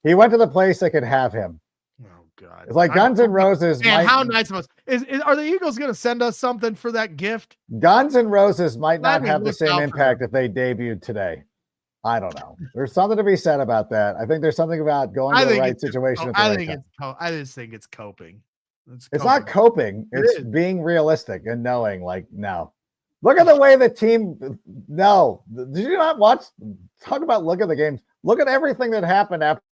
Speaker 1: He went to the place that could have him.
Speaker 4: Oh God!
Speaker 1: It's like Guns N' Roses.
Speaker 4: Man, how nice of us! Are the Eagles going to send us something for that gift?
Speaker 1: Guns N' Roses might not have the same impact if they debuted today. I don't know. There's something to be said about that. I think there's something about going to the right situation.
Speaker 4: I just think it's coping.
Speaker 1: It's not coping. It's being realistic and knowing, like, no. Look at the way the team. No, did you not watch? Talk about look at the games. Look at everything that happened after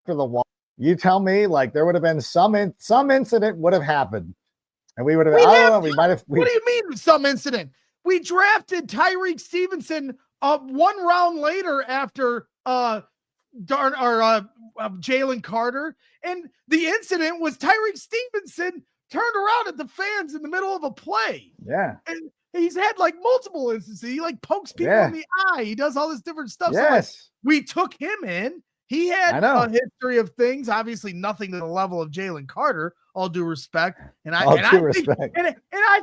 Speaker 1: the wall. You tell me, like, there would have been some incident would have happened, and we would have. I don't know. We might have.
Speaker 4: What do you mean some incident? We drafted Tyreek Stevenson 1 round later after Jalen Carter, and the incident was Tyreek Stevenson turned around at the fans in the middle of a play.
Speaker 1: Yeah,
Speaker 4: and he's had like multiple instances. He like pokes people in the eye. He does all this different stuff.
Speaker 1: Yes,
Speaker 4: so, like, we took him in. He had a history of things, obviously nothing to the level of Jalen Carter, all due respect. And I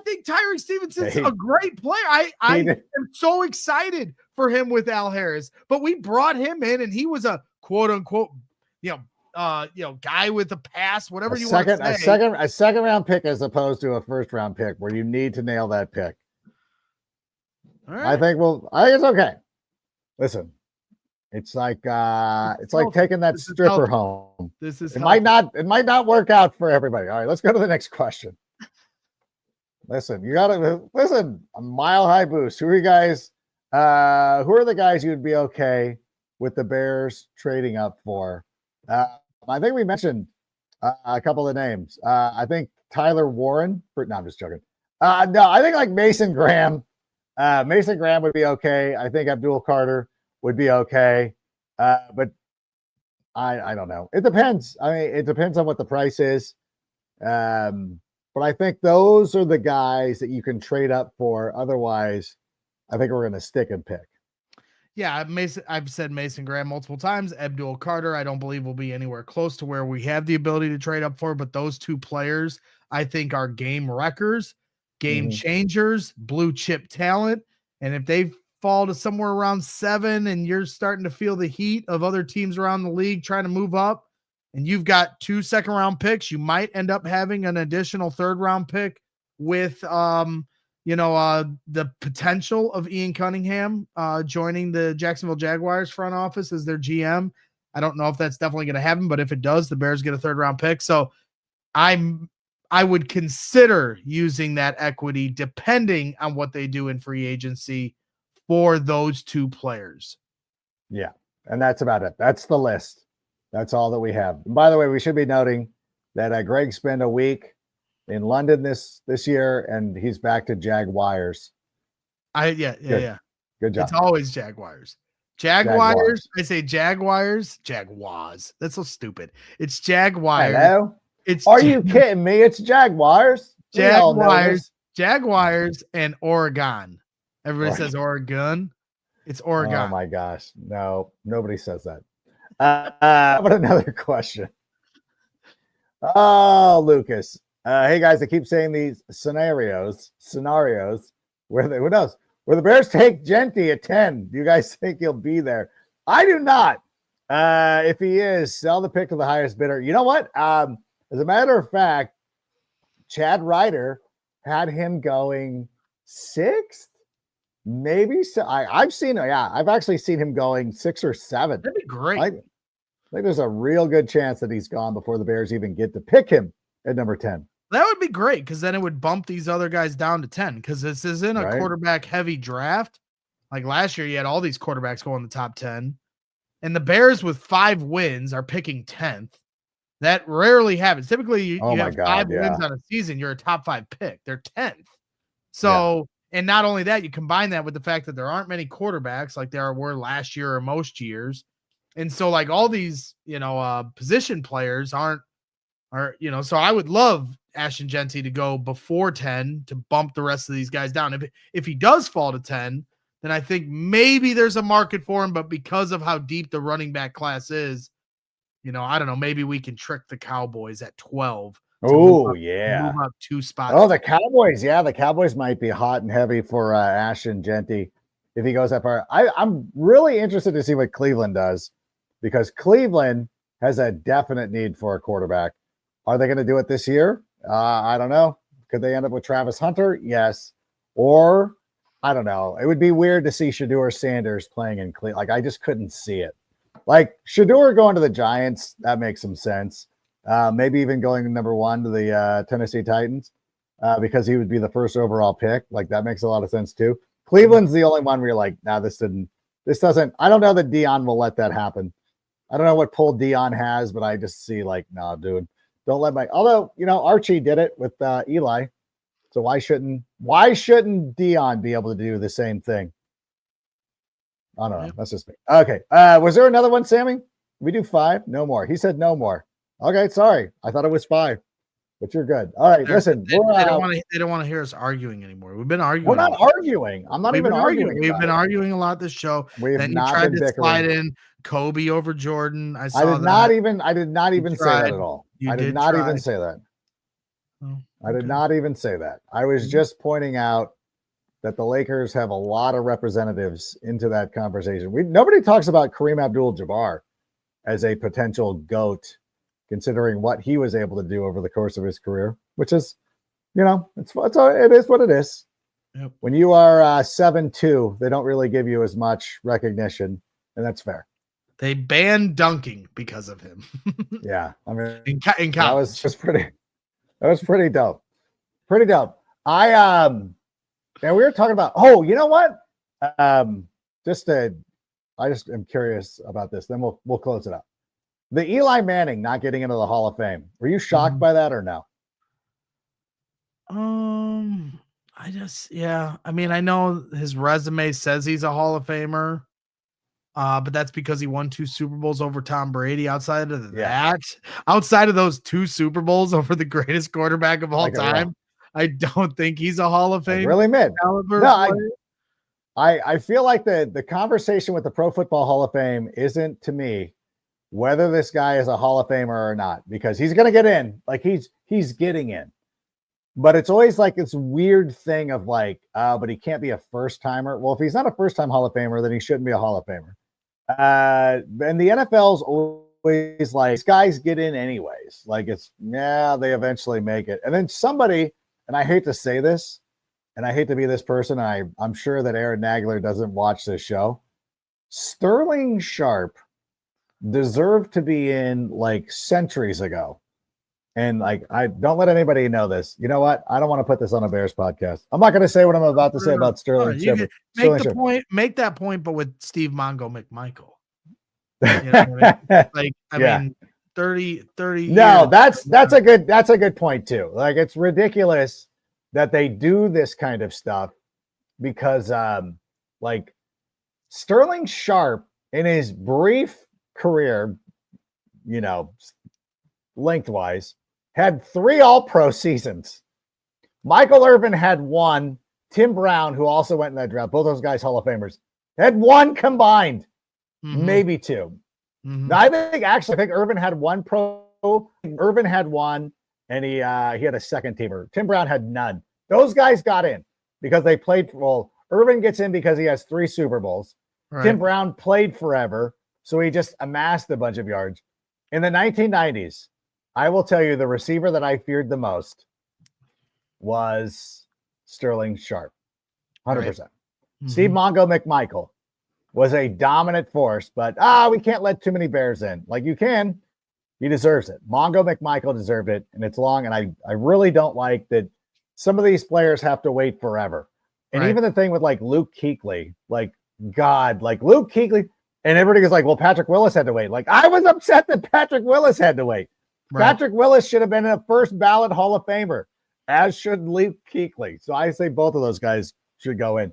Speaker 4: think Tyreek Stevenson's a great player. I am so excited for him with Al Harris, but we brought him in and he was a quote unquote, guy with a pass, whatever you want to say.
Speaker 1: A second round pick as opposed to a first round pick where you need to nail that pick. All right. I think it's okay. Listen. It's like taking that stripper home. It might not work out for everybody. All right, let's go to the next question. Listen, you gotta listen. A mile high boost. Who are you guys? Who are the guys you'd be okay with the Bears trading up for? I think we mentioned a couple of names. I think Tyler Warren. No, I'm just joking. No, I think like Mason Graham. Mason Graham would be okay. I think Abdul Carter would be okay. But I don't know. It depends. I mean, it depends on what the price is. But I think those are the guys that you can trade up for. Otherwise, I think we're going to stick and pick.
Speaker 4: Yeah, I've said Mason Graham multiple times. Abdul Carter, I don't believe will be anywhere close to where we have the ability to trade up for. But those two players, I think, are game wreckers, game changers, blue chip talent. And if they fall to somewhere around 7 and you're starting to feel the heat of other teams around the league trying to move up, and you've got 2 second-round picks, you might end up having an additional 3rd-round pick with the potential of Ian Cunningham joining the Jacksonville Jaguars front office as their GM. I don't know if that's definitely going to happen, but if it does, the Bears get a 3rd-round pick. So I would consider using that equity depending on what they do in free agency for those 2 players.
Speaker 1: Yeah. And that's about it. That's the list. That's all that we have. And by the way, we should be noting that Greg spent a week in London this year, and he's back to Jaguars.
Speaker 4: Yeah.
Speaker 1: Good job.
Speaker 4: It's always Jaguars. Jaguars. I say Jaguars. Jaguars. That's so stupid. It's Jaguars.
Speaker 1: Hello? Are you kidding me? It's Jaguars.
Speaker 4: Jaguars and Oregon. Everybody says Oregon. It's Oregon.
Speaker 1: Oh my gosh. No, nobody says that. How about another question? Oh, Lucas. Hey guys, I keep saying these scenarios where who knows? Where the Bears take Jeanty at 10. Do you guys think he'll be there? I do not. If he is, sell the pick to the highest bidder. You know what? As a matter of fact, Chad Ryder had him going 6th. Maybe so. I've actually seen him going 6 or 7.
Speaker 4: That'd be great.
Speaker 1: I think there's a real good chance that he's gone before the Bears even get to pick him at number 10.
Speaker 4: That would be great because then it would bump these other guys down to 10 because this isn't a quarterback heavy draft. Like last year, you had all these quarterbacks go in the top 10, and the Bears with 5 wins are picking 10th. That rarely happens. Typically, you have 5 wins on a season, you're a top 5 pick. They're 10th. So, and not only that, you combine that with the fact that there aren't many quarterbacks like there were last year or most years. And so like all these, position players so I would love Ashton Jeanty to go before 10 to bump the rest of these guys down. If he does fall to 10, then I think maybe there's a market for him, but because of how deep the running back class is, I don't know, maybe we can trick the Cowboys at 12.
Speaker 1: Oh, yeah.
Speaker 4: Move up 2 spots.
Speaker 1: Oh, the Cowboys. Yeah, the Cowboys might be hot and heavy for Ashton Jeanty if he goes that far. I'm really interested to see what Cleveland does because Cleveland has a definite need for a quarterback. Are they going to do it this year? I don't know. Could they end up with Travis Hunter? Yes. Or, I don't know. It would be weird to see Shedeur Sanders playing in Cleveland. Like, I just couldn't see it. Like, Shedeur going to the Giants, that makes some sense. Maybe even going to number 1 to the Tennessee Titans because he would be the first overall pick. Like, that makes a lot of sense, too. Cleveland's the only one where you're like, nah, this doesn't. I don't know that Dion will let that happen. I don't know what pull Dion has, but I just see like, nah, dude. Don't let although, Archie did it with Eli. So why shouldn't Dion be able to do the same thing? I don't know. That's just me. Okay. Was there another one, Sammy? We do 5? No more. He said no more. Okay. Sorry. I thought it was 5, but you're good. All right. Listen,
Speaker 4: they don't want to hear us arguing anymore. We've been arguing.
Speaker 1: We're not arguing. I'm not even arguing.
Speaker 4: We've been arguing a lot this show.
Speaker 1: Then you tried to
Speaker 4: slide in Kobe over Jordan. I
Speaker 1: did not even say that at all. I did not even say that. I did not even say that. I was just pointing out that the Lakers have a lot of representatives into that conversation. Nobody talks about Kareem Abdul-Jabbar as a potential GOAT, considering what he was able to do over the course of his career, which is, it is what it is.
Speaker 4: Yep.
Speaker 1: When you are 7'2", they don't really give you as much recognition, and that's fair.
Speaker 4: They banned dunking because of him.
Speaker 1: Yeah, I mean,
Speaker 4: in college.
Speaker 1: That was just pretty. That was pretty dope. Pretty dope. And we were talking about. Oh, you know what? I just am curious about this. Then we'll close it up. The Eli Manning not getting into the Hall of Fame. Were you shocked by that or no?
Speaker 4: I mean, I know his resume says he's a Hall of Famer. But that's because he won 2 Super Bowls over Tom Brady. Outside of those 2 Super Bowls over the greatest quarterback of all time, I don't think he's a Hall of Fame.
Speaker 1: Really mid. No, I feel like the conversation with the Pro Football Hall of Fame isn't, to me, whether this guy is a Hall of Famer or not, because he's going to get in. Like he's getting in. But it's always like this weird thing of like, but he can't be a first timer. Well, if he's not a first time Hall of Famer, then he shouldn't be a Hall of Famer. And the NFL's always like, these guys get in anyways. Like they eventually make it. And then somebody, and I hate to say this, and I hate to be this person, I'm sure that Aaron Nagler doesn't watch this show. Sterling Sharp deserved to be in like centuries ago. And like, I don't let anybody know this. You know what? I don't want to put this on a Bears podcast. I'm not going to say what I'm about to say about Sterling Sharp.
Speaker 4: Make that point, but with Steve Mongo McMichael. You know what I mean? Like, I
Speaker 1: Yeah.
Speaker 4: mean, 30
Speaker 1: No,
Speaker 4: years.
Speaker 1: that's a good point too. Like, it's ridiculous that they do this kind of stuff because like Sterling Sharp in his brief career, lengthwise, had 3 all-pro seasons. Michael Irvin had 1. Tim Brown, who also went in that draft, both those guys Hall of Famers, had 1 combined, maybe 2. I think Irvin had 1 pro. Irvin had 1, and he had a second teamer. Tim Brown had none. Those guys got in because they played. Well, Irvin gets in because he has 3 Super Bowls. Right. Tim Brown played forever, so he just amassed a bunch of yards. In the 1990s, I will tell you the receiver that I feared the most was Sterling Sharp, 100%. Right. Steve Mongo McMichael was a dominant force, but we can't let too many Bears in. Like, you can. He deserves it. Mongo McMichael deserved it, and it's long, and I really don't like that some of these players have to wait forever. And even the thing with, like, Luke Kuechly, like, God, like, Luke Kuechly, and everybody was like, well, Patrick Willis had to wait. Like, I was upset that Patrick Willis had to wait. Right. Patrick Willis should have been a first ballot Hall of Famer, as should Luke Kuechly. So I say both of those guys should go in.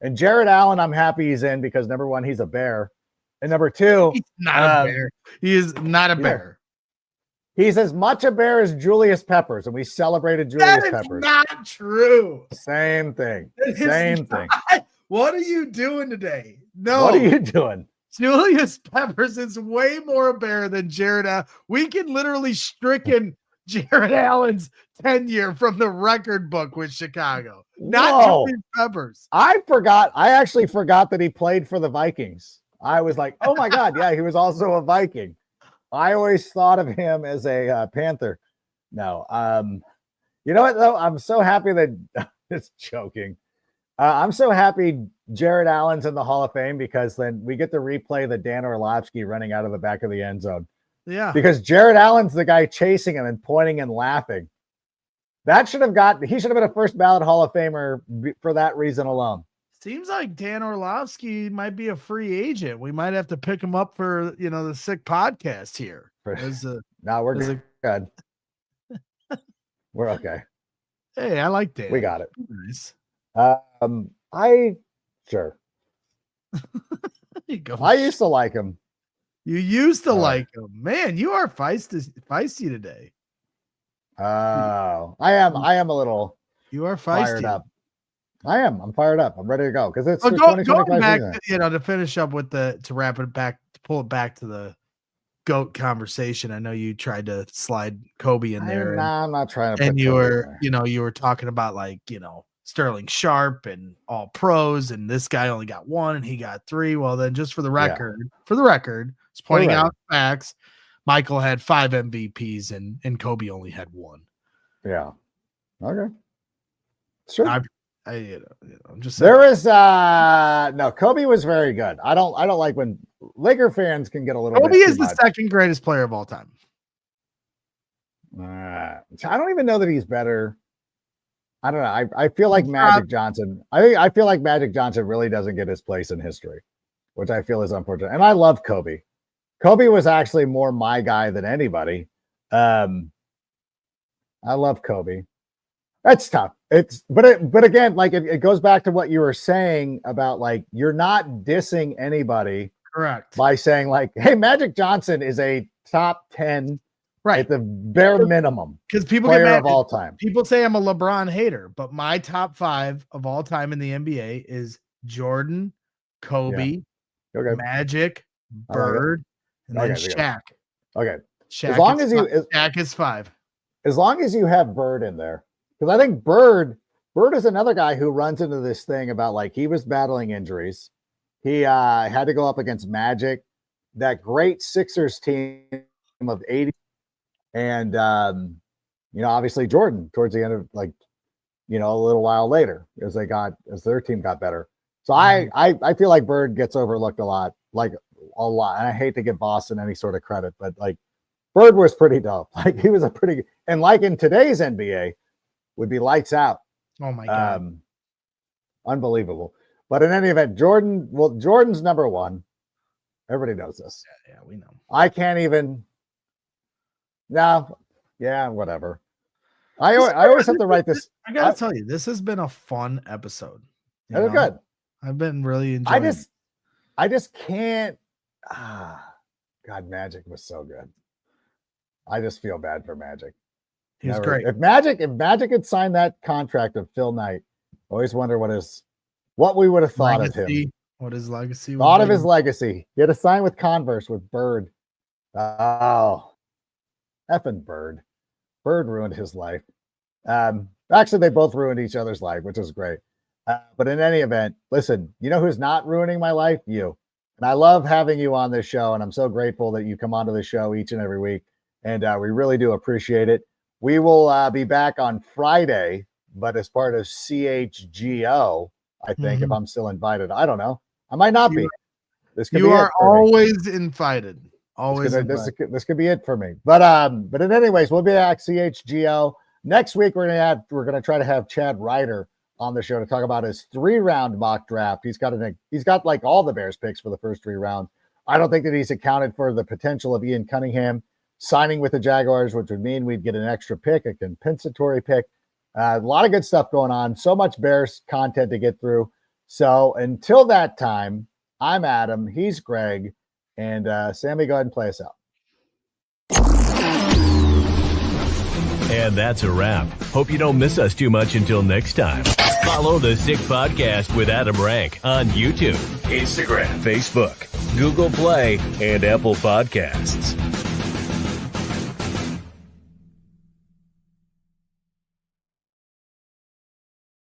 Speaker 1: And Jared Allen, I'm happy he's in because, number 1, he's a Bear. And number 2,
Speaker 4: he's not a Bear. He is not a Bear.
Speaker 1: He's as much a Bear as Julius Peppers, and we celebrated Julius Peppers.
Speaker 4: Not true.
Speaker 1: Same thing. Same thing.
Speaker 4: What are you doing today? No.
Speaker 1: What are you doing?
Speaker 4: Julius Peppers is way more a Bear than Jared Allen. We can literally stricken Jared Allen's tenure from the record book with Chicago. Not Julius Peppers.
Speaker 1: I actually forgot that he played for the Vikings. I was like, oh my God, yeah, he was also a Viking. I always thought of him as a Panther. No. You know what, though? I'm so happy that it's joking. I'm so happy Jared Allen's in the Hall of Fame because then we get to replay the Dan Orlovsky running out of the back of the end zone.
Speaker 4: Yeah.
Speaker 1: Because Jared Allen's the guy chasing him and pointing and laughing. He should have been a first ballot Hall of Famer for that reason alone.
Speaker 4: Seems like Dan Orlovsky might be a free agent. We might have to pick him up for, the sick podcast here.
Speaker 1: No, we're good. We're okay.
Speaker 4: Hey, I like Dan.
Speaker 1: We got it.
Speaker 4: Nice.
Speaker 1: Sure.
Speaker 4: You go.
Speaker 1: I used to like him.
Speaker 4: You used to like him. Man, you are feisty today.
Speaker 1: Oh, I am a little.
Speaker 4: You are feisty.
Speaker 1: Fired up. I'm fired up. I'm ready to go because it's
Speaker 4: going back. To finish up with to wrap it back, to pull it back to the GOAT conversation. I know you tried to slide Kobe in there.
Speaker 1: I'm not trying to.
Speaker 4: And you were talking about Sterling Sharp and all pros, and this guy only got 1 and he got 3. Well, then just for the record, it's pointing out facts. Michael had 5 MVPs and Kobe only had 1.
Speaker 1: Yeah. Okay. Sure.
Speaker 4: I'm just saying.
Speaker 1: There is no, Kobe was very good. I don't like when Laker fans can get a little.
Speaker 4: Kobe is the second greatest player of all time.
Speaker 1: I don't even know that he's better. I don't know. I feel like Magic Johnson. I feel like Magic Johnson really doesn't get his place in history, which I feel is unfortunate. And I love Kobe. Kobe was actually more my guy than anybody. I love Kobe. That's tough. But again, like it goes back to what you were saying about like you're not dissing anybody,
Speaker 4: correct?
Speaker 1: By saying like, hey, Magic Johnson is a top 10,
Speaker 4: right?
Speaker 1: At the bare minimum,
Speaker 4: because people
Speaker 1: player
Speaker 4: get mad
Speaker 1: of all time.
Speaker 4: People say I'm a LeBron hater, but my top 5 of all time in the NBA is Jordan, Kobe, Magic, Bird, and then Shaq.
Speaker 1: Okay,
Speaker 4: Shaq. Shaq is 5.
Speaker 1: As long as you have Bird in there. Because I think Bird is another guy who runs into this thing about like he was battling injuries. He had to go up against Magic, that great Sixers team of 80. And, obviously Jordan towards the end of like, a little while later as their team got better. So I feel like Bird gets overlooked a lot. And I hate to give Boston any sort of credit, but like Bird was pretty dope. Like he was and like in today's NBA, would be lights out.
Speaker 4: Oh my God.
Speaker 1: Unbelievable. But in any event, Jordan's number 1. Everybody knows this.
Speaker 4: Yeah, we know.
Speaker 1: I can't even. No. Yeah, whatever. I always have to write this.
Speaker 4: I gotta tell you, this has been a fun episode.
Speaker 1: It was good.
Speaker 4: I've been really enjoying it.
Speaker 1: I just can't. God, Magic was so good. I just feel bad for Magic.
Speaker 4: He was great.
Speaker 1: If Magic had signed that contract of Phil Knight, I always wonder what we would have thought of him.
Speaker 4: What his legacy was.
Speaker 1: Thought of his legacy. He had to sign with Converse with Bird. Oh, effing Bird. Bird ruined his life. Actually, they both ruined each other's life, which is great. But in any event, listen, you know who's not ruining my life? You. And I love having you on this show, and I'm so grateful that you come onto the show each and every week. And we really do appreciate it. We will be back on Friday, but as part of CHGO, I think, if I'm still invited. I don't know. I might not be. This could
Speaker 4: you
Speaker 1: be
Speaker 4: are always invited. Always invited.
Speaker 1: This could be it for me. But in anyways, we'll be at CHGO. Next week, we're gonna try to have Chad Ryder on the show to talk about his 3-round mock draft. He's got like all the Bears picks for the first 3 rounds. I don't think that he's accounted for the potential of Ian Cunningham signing with the Jaguars, which would mean we'd get an extra pick, a compensatory pick. A lot of good stuff going on. So much Bears content to get through. So until that time, I'm Adam. He's Greg. And Sammy, go ahead and play us out.
Speaker 2: And that's a wrap. Hope you don't miss us too much until next time. Follow the Sick Podcast with Adam Rank on YouTube, Instagram, Facebook, Google Play, and Apple Podcasts.